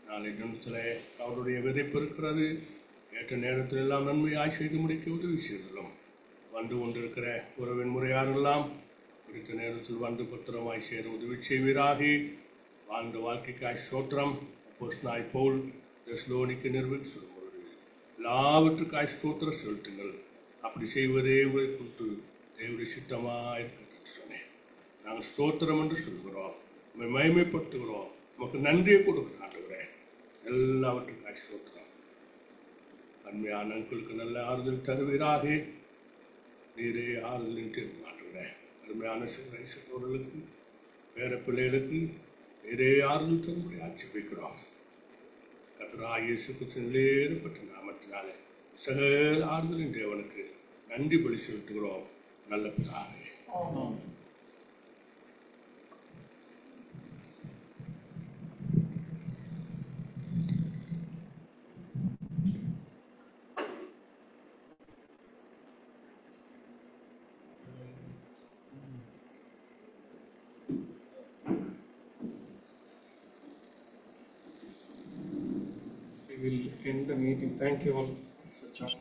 நாளை தினத்தில் அவருடைய விதைப்பு இருக்கிறது. ஏற்ற நேரத்தில் எல்லாம் நன்மையாய் செய்து முடிக்க உதவி செய்தோம். வந்து கொண்டிருக்கிற உறவின் முறையாரெல்லாம் குறித்த நேரத்தில் வந்து பத்திரமாய் சேர உதவி செய்வீராகி வாழ்ந்த வாழ்க்கைக்காய் ஸ்தோத்திரம். அப்போஸ்தலனாய் பவுல் தெசலோனிக்கு நிறுவனம் சொல்லும்போது எல்லாவற்றுக்காய் ஸ்தோத்திரம் செலுத்துங்கள். அப்படி செய்வதே உங்களை குறித்து தேவனுடைய சித்தமாக இருக்கிறது சொன்னேன். நாங்கள் ஸ்தோத்திரம் என்று சொல்கிறோம், நம்மை மகிமைப்படுத்துகிறோம், நமக்கு நன்றியை கொடுக்கிறோம். ஆண்டவரே, எல்லாவற்றுக்காய் ஸ்தோத்திரம். அருமையான அன்களுக்கு நல்ல ஆறுதல் தருவீராக. நீரே ஆறுதலின் தீர்வு. ஆண்டவரே, அருமையான சகோதரர்களுக்கு, பேர பிள்ளைகளுக்கு நீரே ஆறுதல் தரும்படி ஆட்சேபிக்கிறோம். கர்த்தராகிய இயேசு கிறிஸ்துவின் ஏற்பட்ட நாமத்தினாலே சகல ஆறுதலின் தேவனுக்கு நன்றி பலி செலுத்துகிறோம். நல்ல பிதாவே. We will end the meeting. Thank you all for joining.